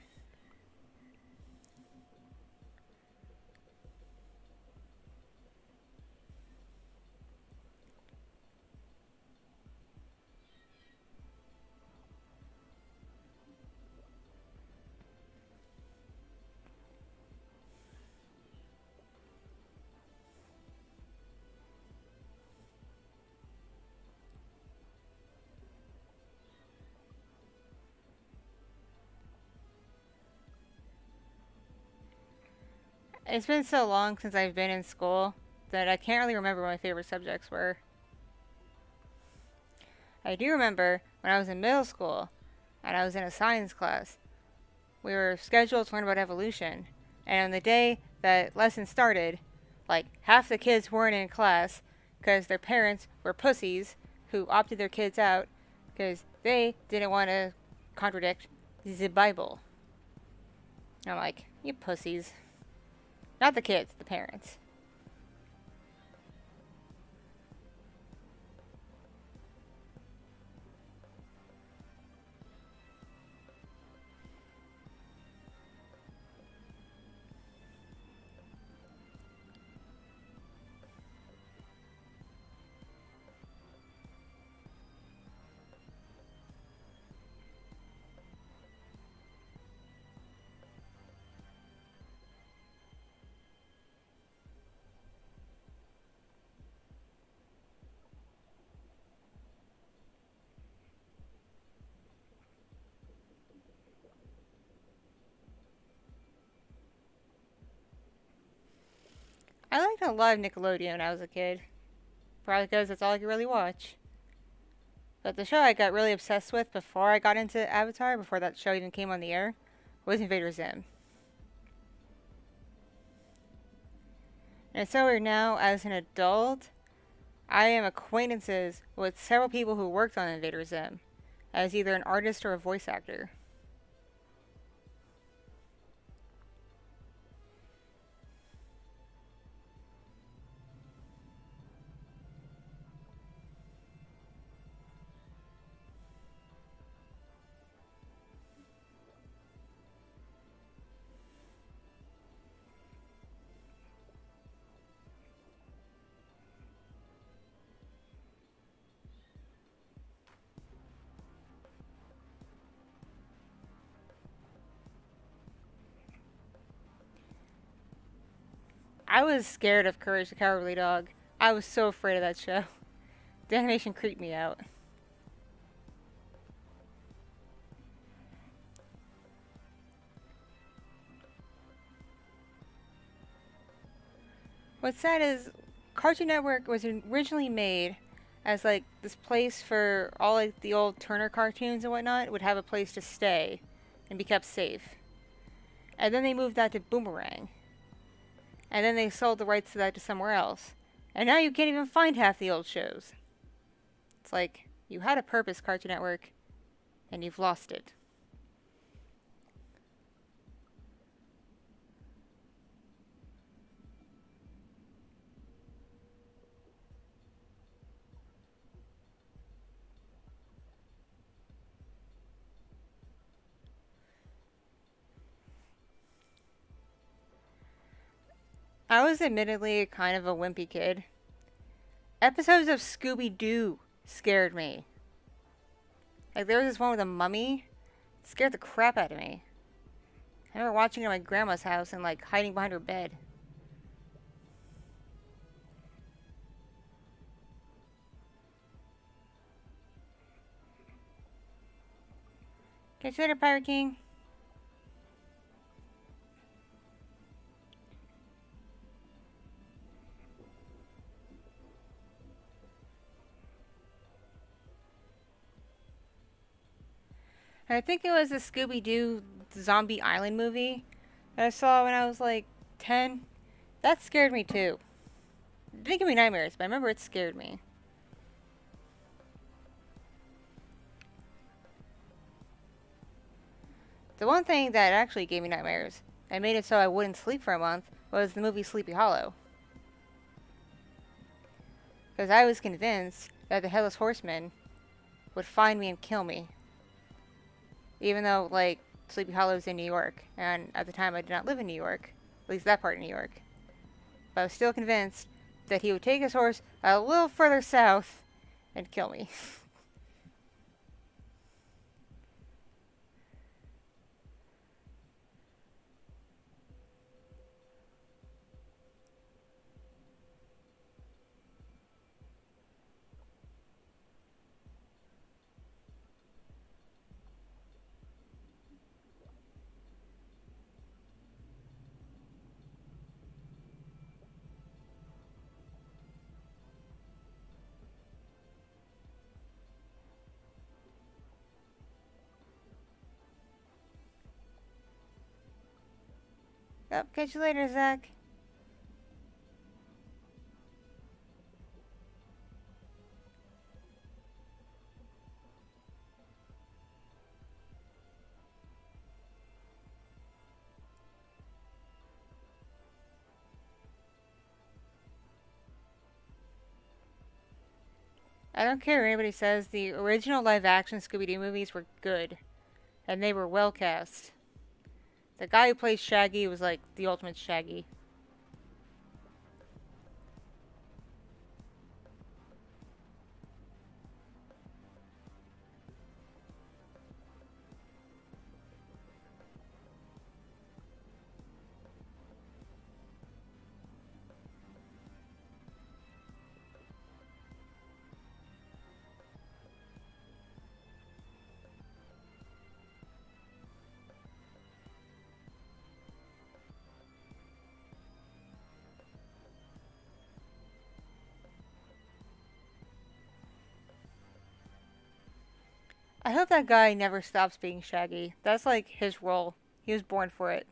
It's been so long since I've been in school that I can't really remember what my favorite subjects were. I do remember when I was in middle school and I was in a science class. We were scheduled to learn about evolution, and on the day that lesson started, like half the kids weren't in class because their parents were pussies who opted their kids out because they didn't want to contradict the Bible. And I'm like, you pussies. Not the kids, the parents. I liked a lot of Nickelodeon when I was a kid. Probably because that's all I could really watch. But the show I got really obsessed with before I got into Avatar, before that show even came on the air, was Invader Zim. And so now, as an adult, I am acquaintances with several people who worked on Invader Zim as either an artist or a voice actor. I was scared of Courage the Cowardly Dog. I was so afraid of that show. The animation creeped me out. What's sad is Cartoon Network was originally made as like this place for all like the old Turner cartoons and whatnot would have a place to stay and be kept safe. And then they moved that to Boomerang. And then they sold the rights to that to somewhere else. And now you can't even find half the old shows. It's like you had a purpose, Cartoon Network, and you've lost it. I was admittedly kind of a wimpy kid. Episodes of Scooby Doo scared me. Like there was this one with a mummy. It scared the crap out of me. I remember watching it at my grandma's house and like hiding behind her bed. Catch you later, Pirate King. I think it was the Scooby Doo Zombie Island movie that I saw when I was like 10. That scared me too. It didn't give me nightmares, but I remember it scared me. The one thing that actually gave me nightmares and made it so I wouldn't sleep for a month was the movie Sleepy Hollow. Because I was convinced that the Headless Horseman would find me and kill me. Even though, like, Sleepy Hollow is in New York. And at the time I did not live in New York. At least that part of New York. But I was still convinced that he would take his horse a little further south and kill me. Yep, catch you later, Zach. I don't care what anybody says, the original live-action Scooby-Doo movies were good. And they were well cast. The guy who plays Shaggy was like the ultimate Shaggy. I hope that guy never stops being Shaggy. That's like his role. He was born for it.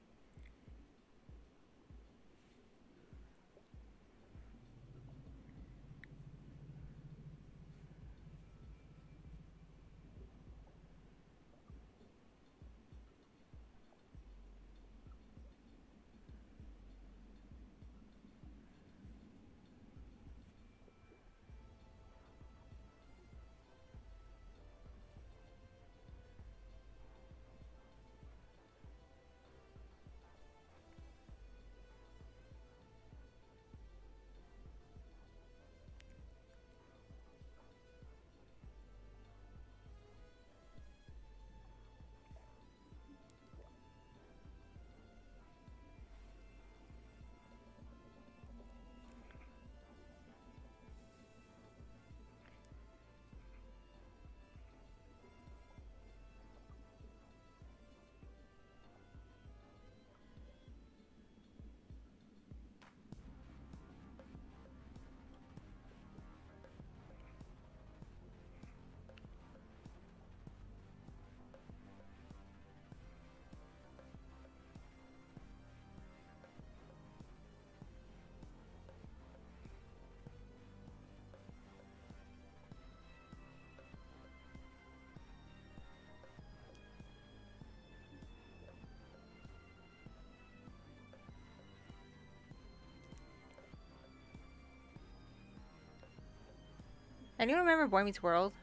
Anyone remember Boy Meets World?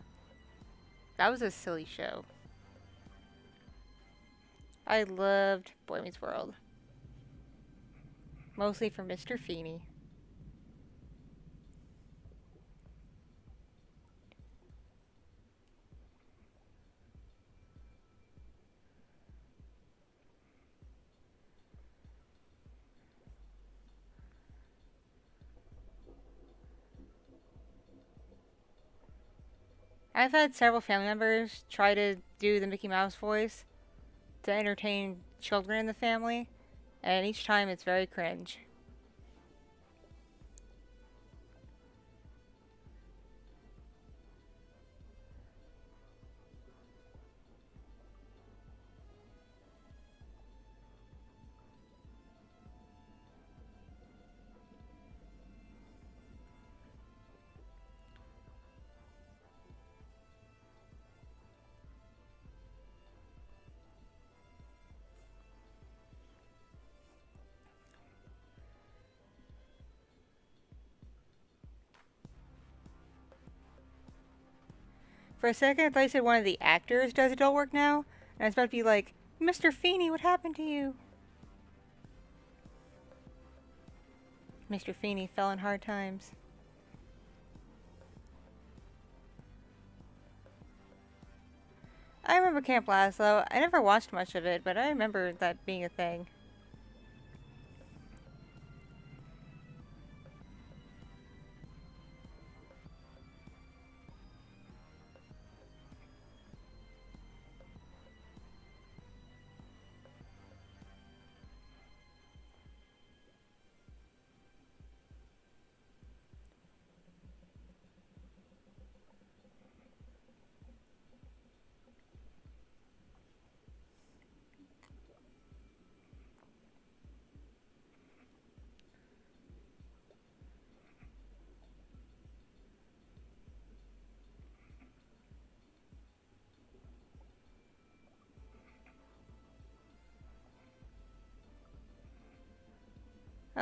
That was a silly show. I loved Boy Meets World. Mostly for Mr. Feeney. I've had several family members try to do the Mickey Mouse voice to entertain children in the family, and each time it's very cringe. For a second, I thought you said one of the actors does adult work now, and I was about to be like, Mr. Feeney, what happened to you? Mr. Feeney fell in hard times. I remember Camp Lazlo. I never watched much of it, but I remember that being a thing.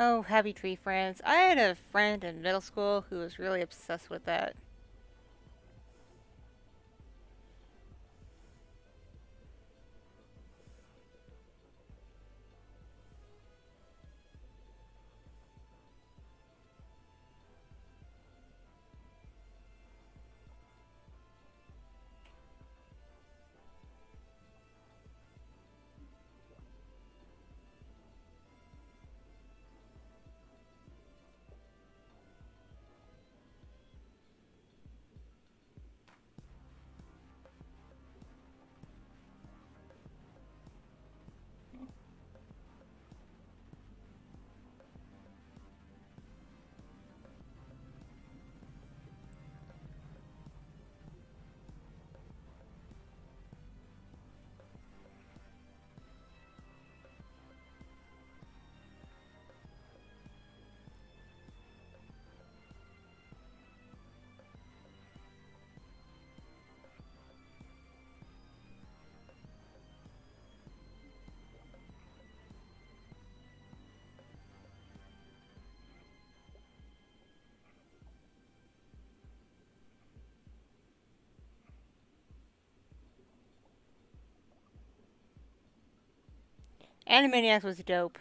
Oh, happy tree friends. I had a friend in middle school who was really obsessed with that. Animaniacs was dope.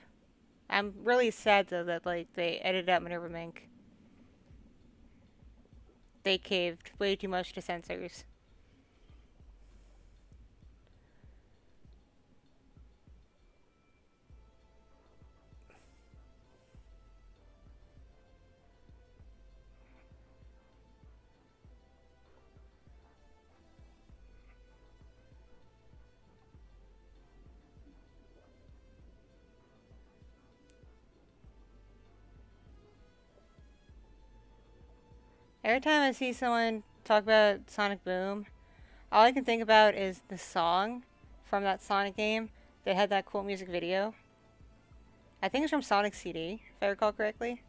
I'm really sad though that like they edited out Minerva Mink. They caved way too much to censors. Every time I see someone talk about Sonic Boom, all I can think about is the song from that Sonic game that had that cool music video. I think it's from Sonic CD, if I recall correctly.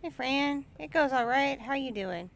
Hey Fran, it goes alright. How you doing?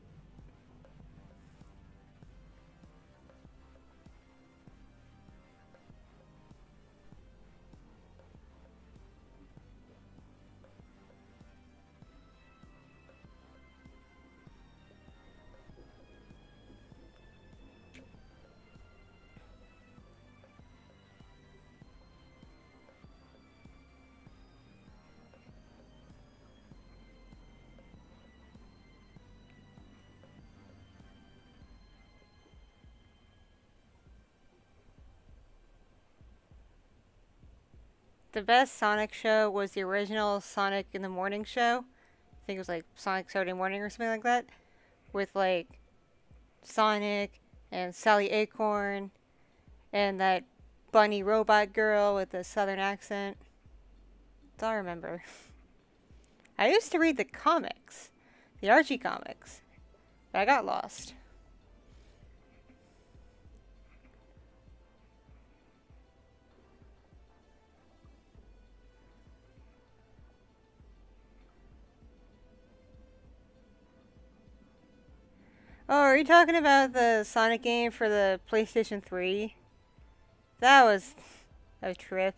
The best Sonic show was the original Sonic in the Morning show. I think it was like Sonic Saturday Morning or something like that. With like Sonic and Sally Acorn and that bunny robot girl with the southern accent. That's all I remember. I used to read the comics, the Archie comics, but I got lost. Oh, are you talking about the Sonic game for the PlayStation 3? That was a trip.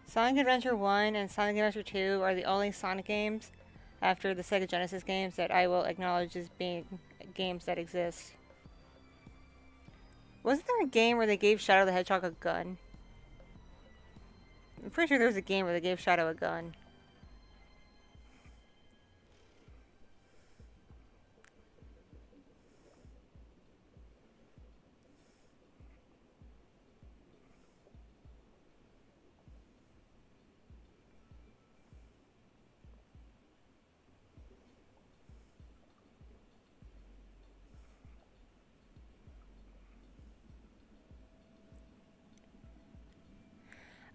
Sonic Adventure 1 and Sonic Adventure 2 are the only Sonic games after the Sega Genesis games that I will acknowledge as being games that exist. Wasn't there a game where they gave Shadow the Hedgehog a gun? I'm pretty sure there was a game where they gave Shadow a gun.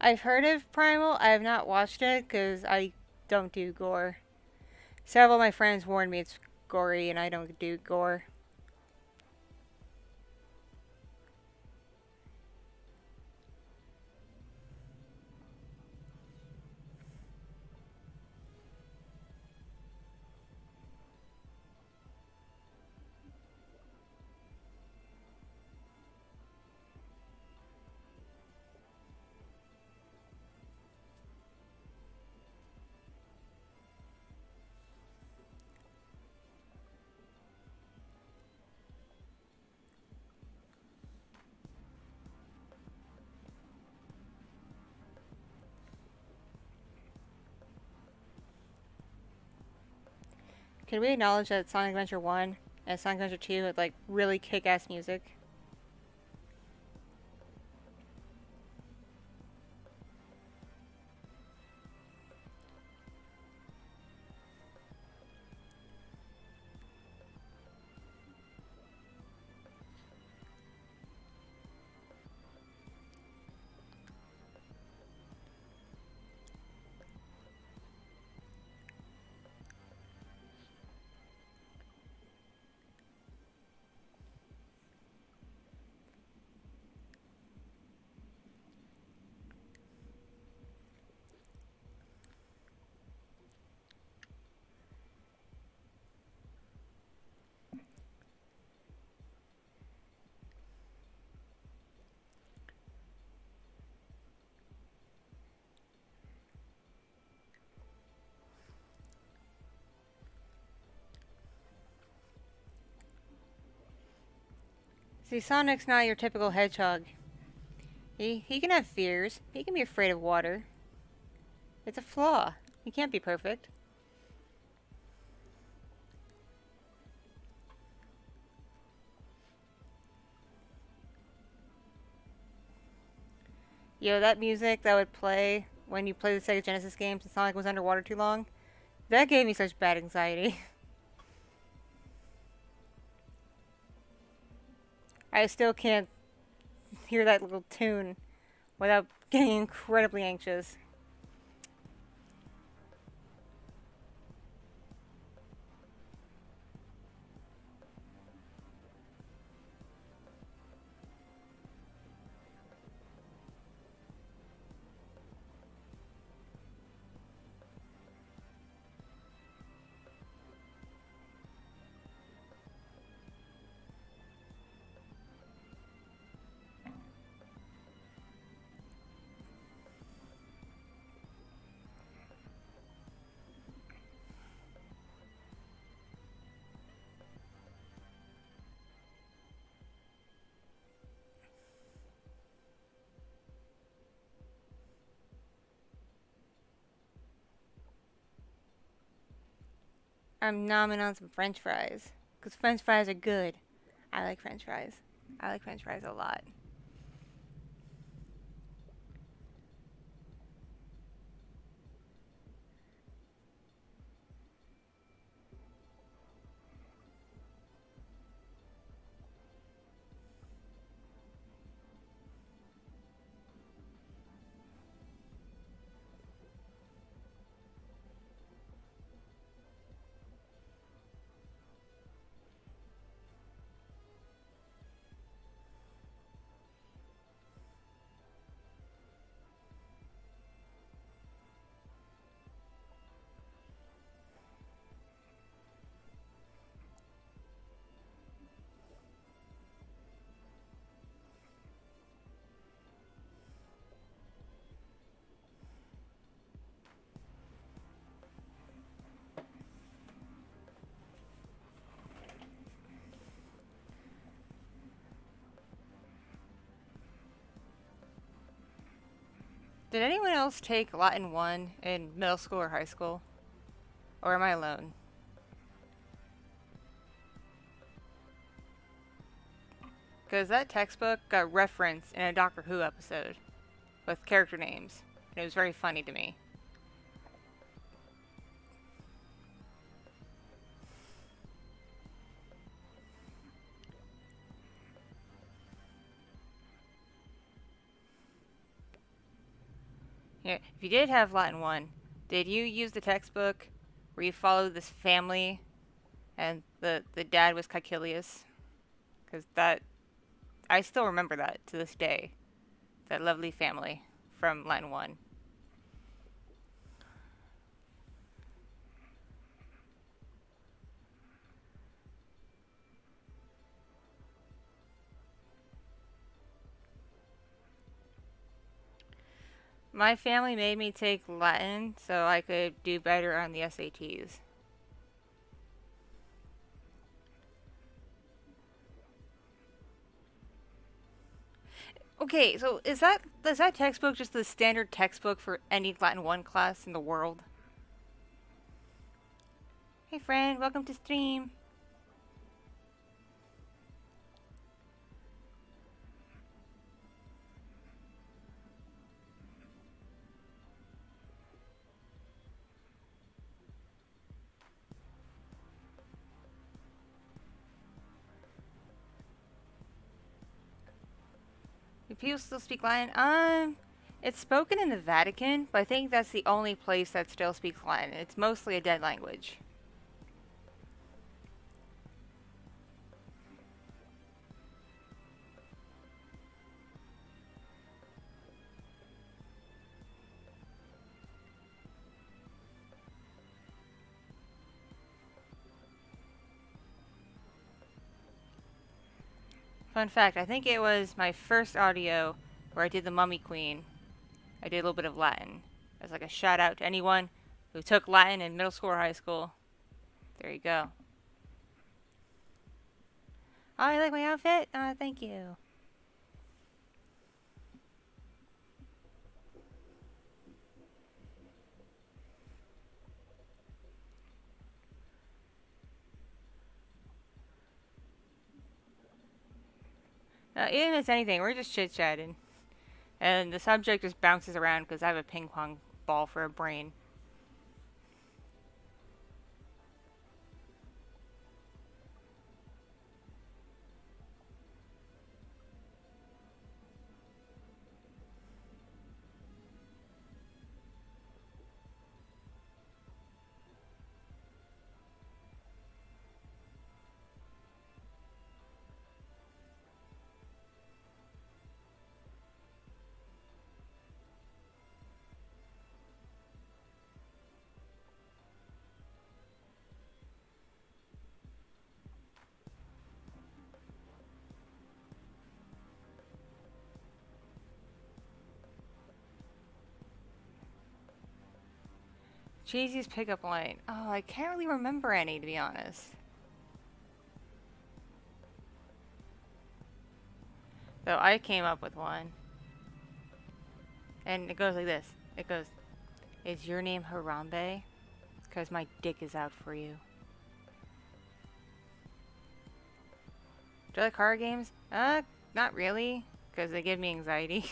I've heard of Primal. I have not watched it because I don't do gore. Several of my friends warned me it's gory and I don't do gore. Can we acknowledge that Sonic Adventure 1 and Sonic Adventure 2 had like really kick-ass music? See, Sonic's not your typical hedgehog. He can have fears. He can be afraid of water. It's a flaw. He can't be perfect. Yo, that music that would play when you play the Sega Genesis games and Sonic was underwater too long, that gave me such bad anxiety. I still can't hear that little tune without getting incredibly anxious. I'm nomming on some french fries. Because french fries are good. I like french fries. I like french fries a lot. Did anyone else take Latin 1 in middle school or high school? Or am I alone? Because that textbook got referenced in a Doctor Who episode with character names. And it was very funny to me. Yeah, if you did have Latin 1, did you use the textbook where you followed this family and the dad was Caecilius? Because that, I still remember that to this day. That lovely family from Latin 1. My family made me take Latin so I could do better on the SATs. Okay, so is that textbook just the standard textbook for any Latin 1 class in the world? Hey friend, welcome to stream. Do people still speak Latin? It's spoken in the Vatican, but I think that's the only place that still speaks Latin. It's mostly a dead language. Fun fact, I think it was my first audio where I did the Mummy Queen. I did a little bit of Latin. As like a shout out to anyone who took Latin in middle school or high school. There you go. Oh, you like my outfit? Thank you. Even if it's anything, we're just chit-chatting. And the subject just bounces around because I have a ping pong ball for a brain. Cheesy's pickup line. Oh, I can't really remember any, to be honest. So I came up with one. And it goes like this. It goes, is your name Harambe? Because my dick is out for you. Do you like horror games? Not really. Because they give me anxiety.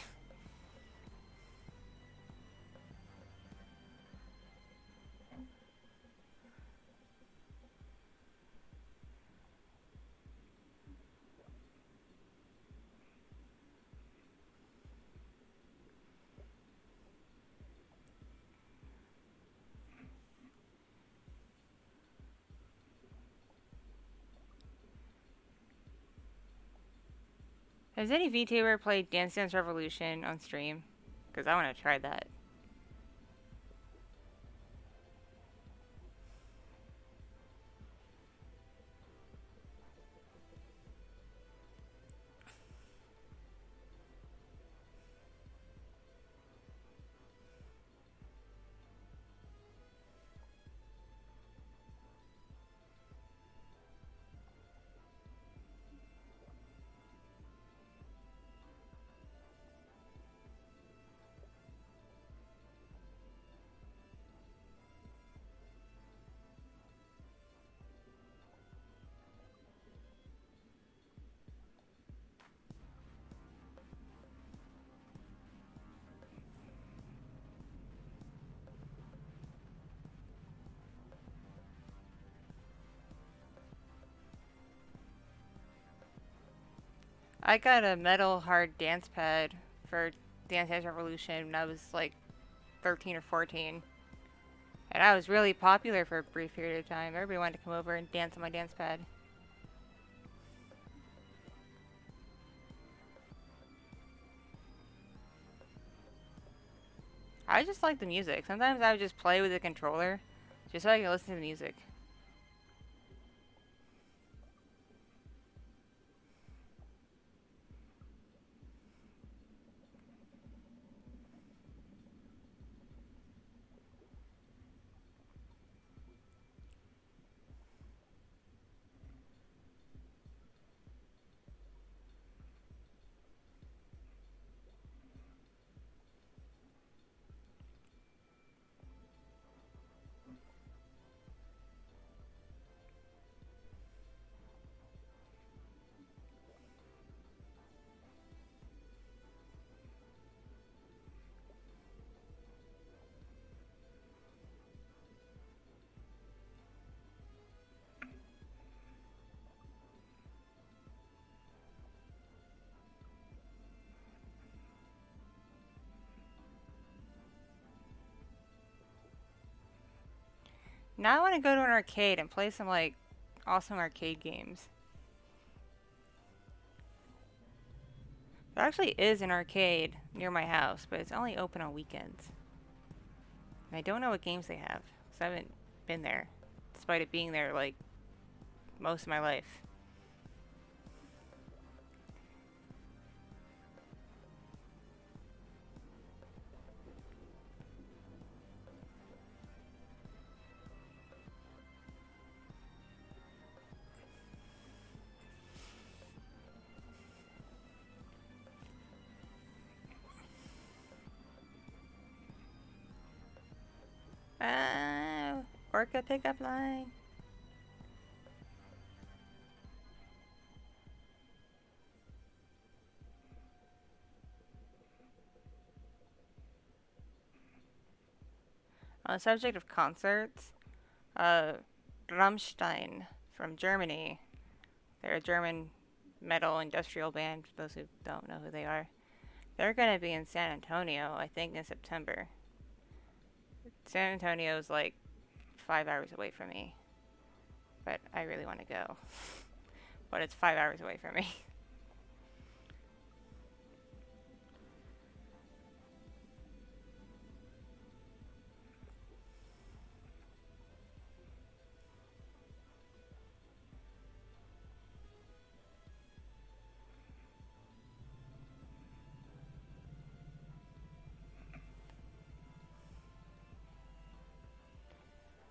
Has any VTuber played Dance Dance Revolution on stream? Because I want to try that. I got a metal hard dance pad for Dance Dance Revolution when I was like 13 or 14. And I was really popular for a brief period of time. Everybody wanted to come over and dance on my dance pad. I just like the music. Sometimes I would just play with the controller just so I can listen to the music. Now I want to go to an arcade and play some like awesome arcade games. There actually is an arcade near my house, but it's only open on weekends. And I don't know what games they have, so I haven't been there, despite it being there like most of my life. Orca pickup line. On the subject of concerts, uh, Rammstein from Germany. They're a German metal industrial band, for those who don't know who they are. They're going to be in San Antonio, I think, in September. San Antonio is like 5 hours away from me, but I really want to go. But it's 5 hours away from me.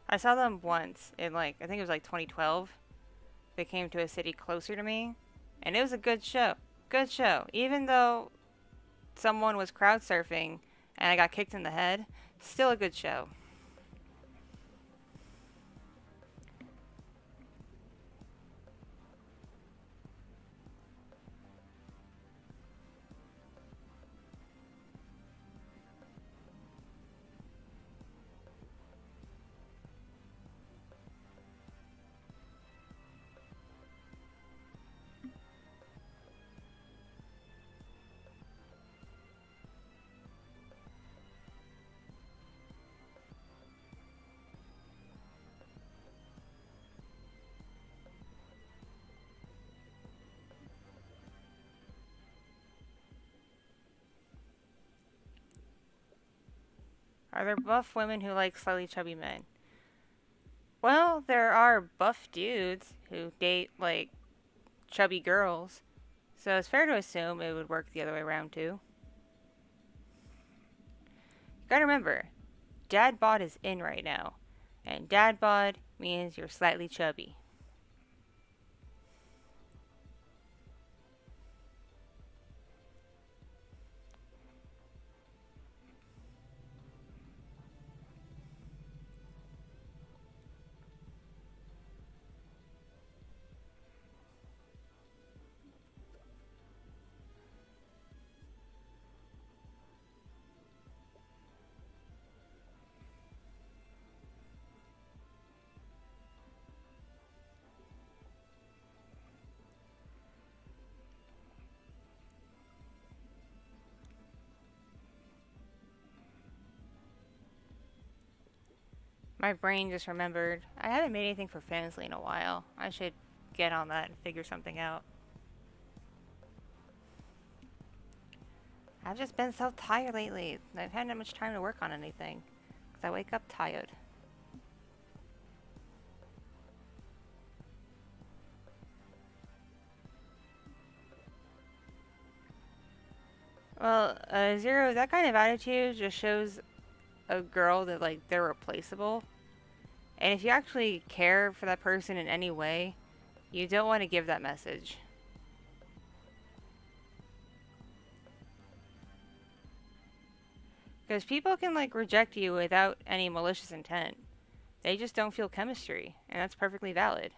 I saw them once in like, I think it was like 2012. They came to a city closer to me, and it was a good show. Good show. Even though someone was crowd surfing and I got kicked in the head, still a good show. Are there buff women who like slightly chubby men? Well, there are buff dudes who date like chubby girls, so it's fair to assume it would work the other way around too. You gotta remember, dad bod is in right now, and dad bod means you're slightly chubby. My brain just remembered I haven't made anything for Fansly in a while. I should get on that and figure something out. I've just been so tired lately. I've had not much time to work on anything. Because I wake up tired. Well, Zero, that kind of attitude just shows a girl that, like, they're replaceable. And if you actually care for that person in any way, you don't want to give that message. Because people can, like, reject you without any malicious intent. They just don't feel chemistry, and that's perfectly valid.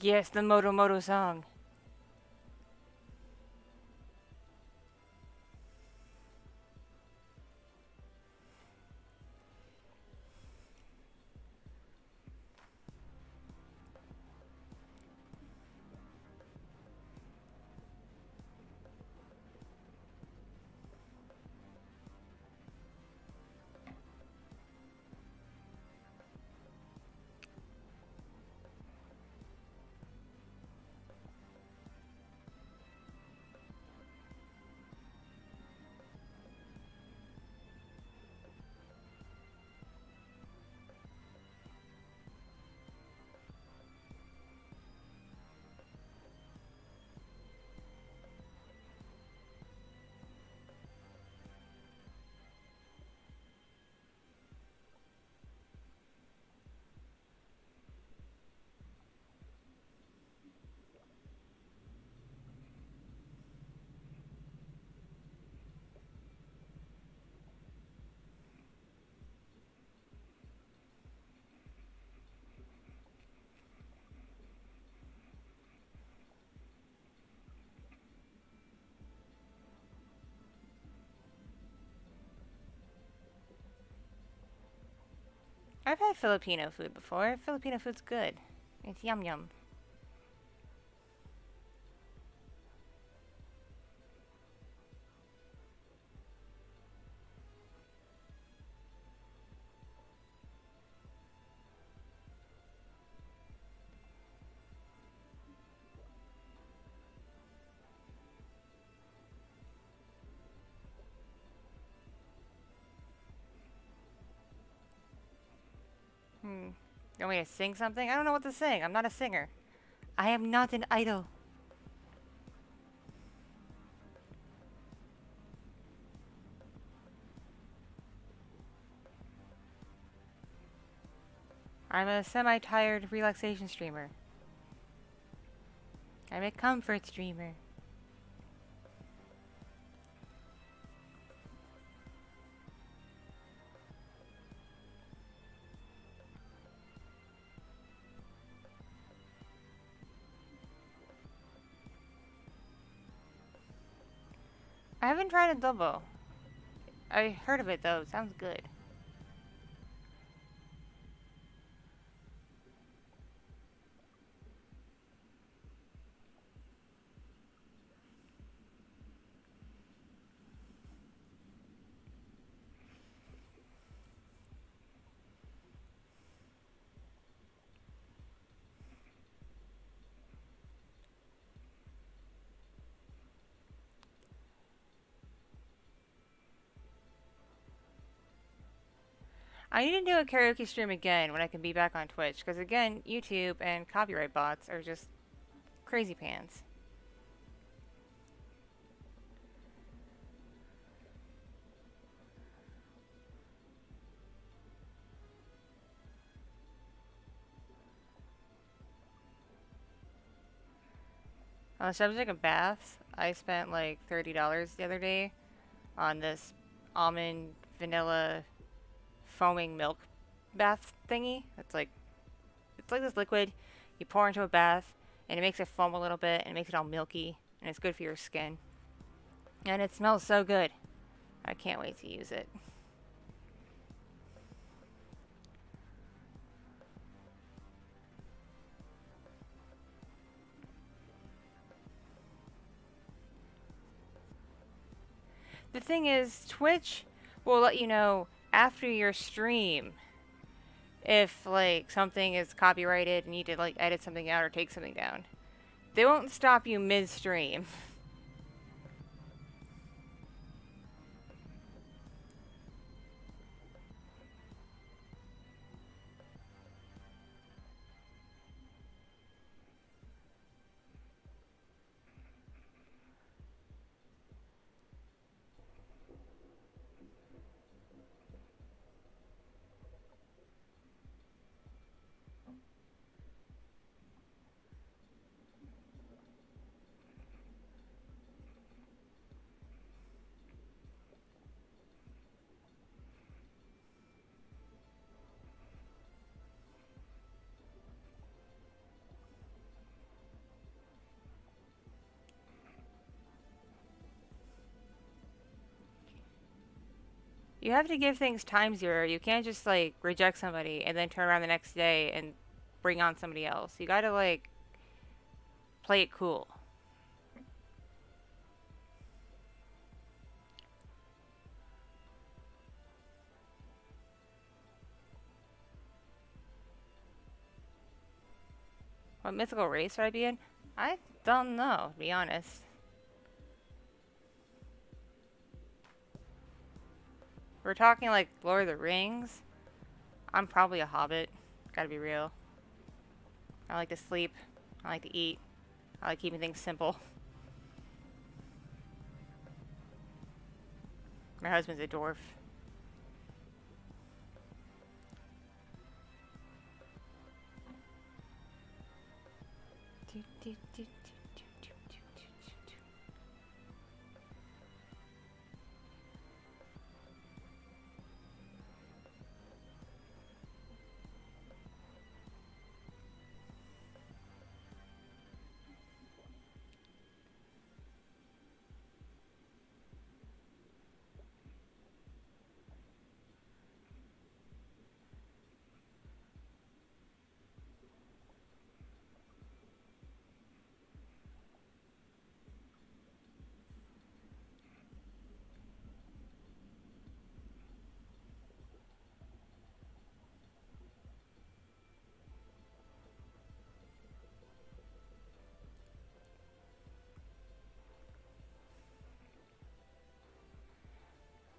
Yes, the Moto Moto song. I've had Filipino food before. Filipino food's good. It's yum yum. Hmm. You want me to sing something? I don't know what to sing. I'm not a singer. I am not an idol. I'm a semi-tired relaxation streamer. I'm a comfort streamer. I haven't tried adobo. I heard of it though. It sounds good. I need to do a karaoke stream again when I can be back on Twitch. Because again, YouTube and copyright bots are just crazy pants. On the subject of baths, I spent like $30 the other day on this almond vanilla foaming milk bath thingy. It's like this liquid you pour into a bath and it makes it foam a little bit and it makes it all milky and it's good for your skin. And it smells so good. I can't wait to use it. The thing is, Twitch will let you know after your stream if like something is copyrighted and you need to like edit something out or take something down. They won't stop you midstream. You have to give things time zero. You can't just like reject somebody and then turn around the next day and bring on somebody else. You gotta like play it cool. What mythical race would I be in? I don't know, to be honest. We're talking like Lord of the Rings. I'm probably a hobbit. Gotta be real. I like to sleep. I like to eat. I like keeping things simple. My husband's a dwarf.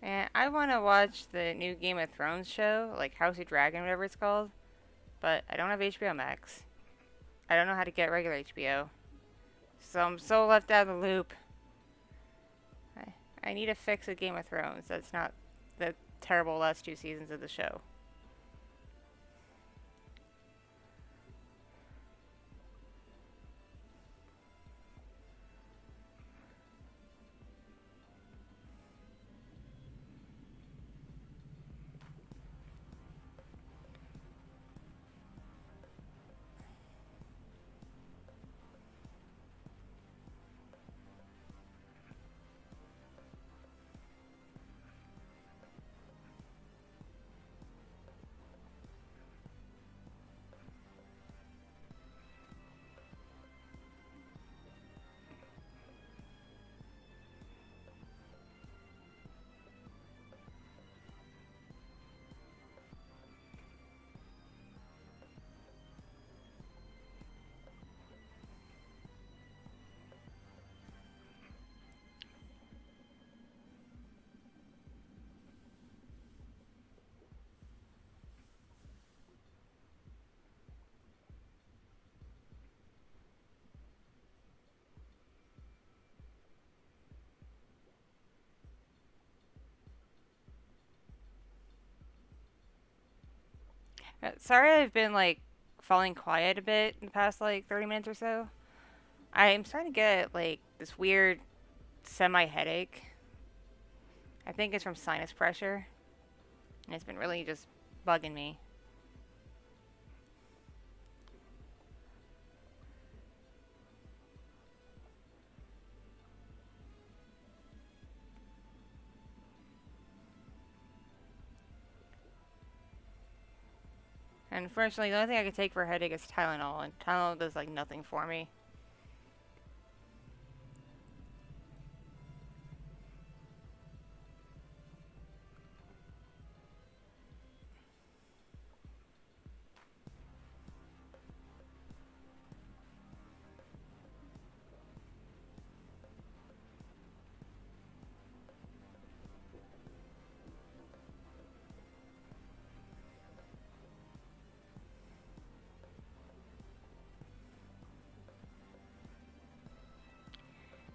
And I want to watch the new Game of Thrones show, like House of Dragon, whatever it's called. But I don't have HBO Max. I don't know how to get regular HBO. So I'm so left out of the loop. I need to fix a Game of Thrones. That's not the terrible last two seasons of the show. Sorry I've been like falling quiet a bit in the past like 30 minutes or so. I'm starting to get like this weird semi headache. I think it's from sinus pressure, and it's been really just bugging me. And unfortunately, the only thing I can take for a headache is Tylenol, and Tylenol does like nothing for me.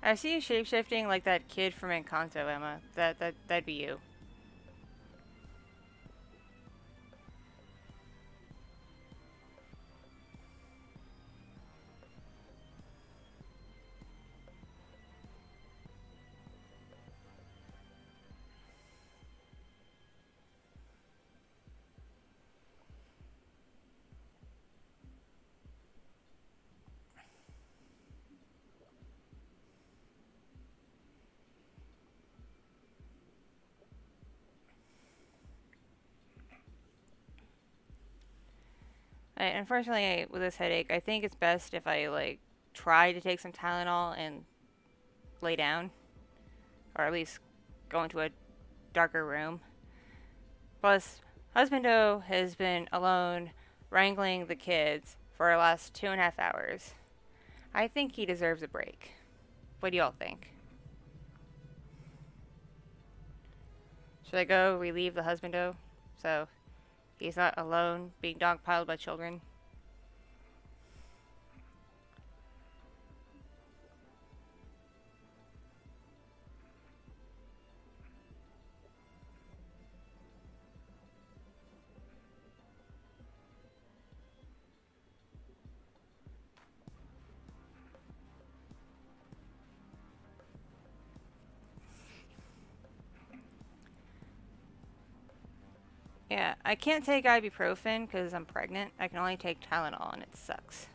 I see you shapeshifting like that kid from Encanto, Emma. That'd be you. Unfortunately, with this headache, I think it's best if I like try to take some Tylenol and lay down, or at least go into a darker room. Plus, Husbando has been alone wrangling the kids for the last 2.5 hours. I think he deserves a break. What do y'all think? Should I go relieve the husbando so he's not alone being dogpiled by children? Yeah, I can't take ibuprofen because I'm pregnant. I can only take Tylenol and it sucks.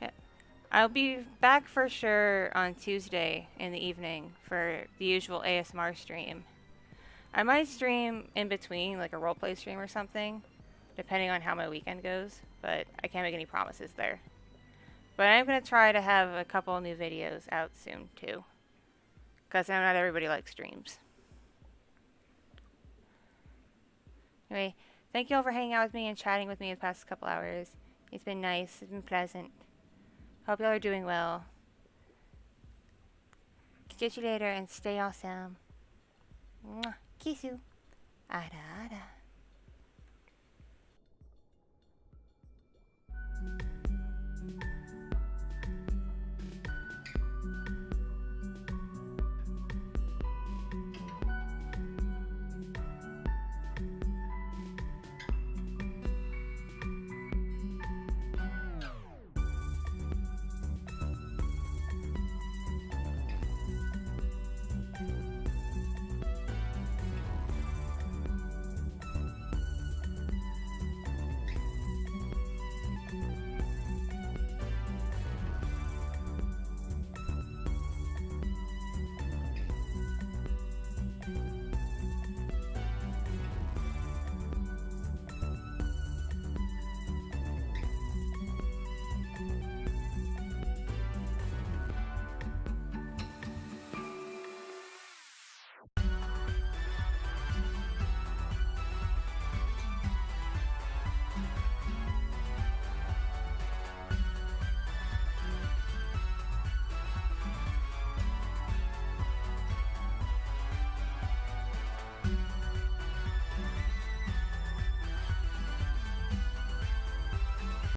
Yeah. I'll be back for sure on Tuesday in the evening for the usual ASMR stream. I might stream in between, like a roleplay stream or something, depending on how my weekend goes, but I can't make any promises there. But I'm going to try to have a couple new videos out soon, too. Because I know not everybody likes streams. Anyway, thank you all for hanging out with me and chatting with me the past couple hours. It's been nice. It's been pleasant. Hope y'all are doing well. Catch you later and stay awesome. Mwah. Kiss you. Ada ada.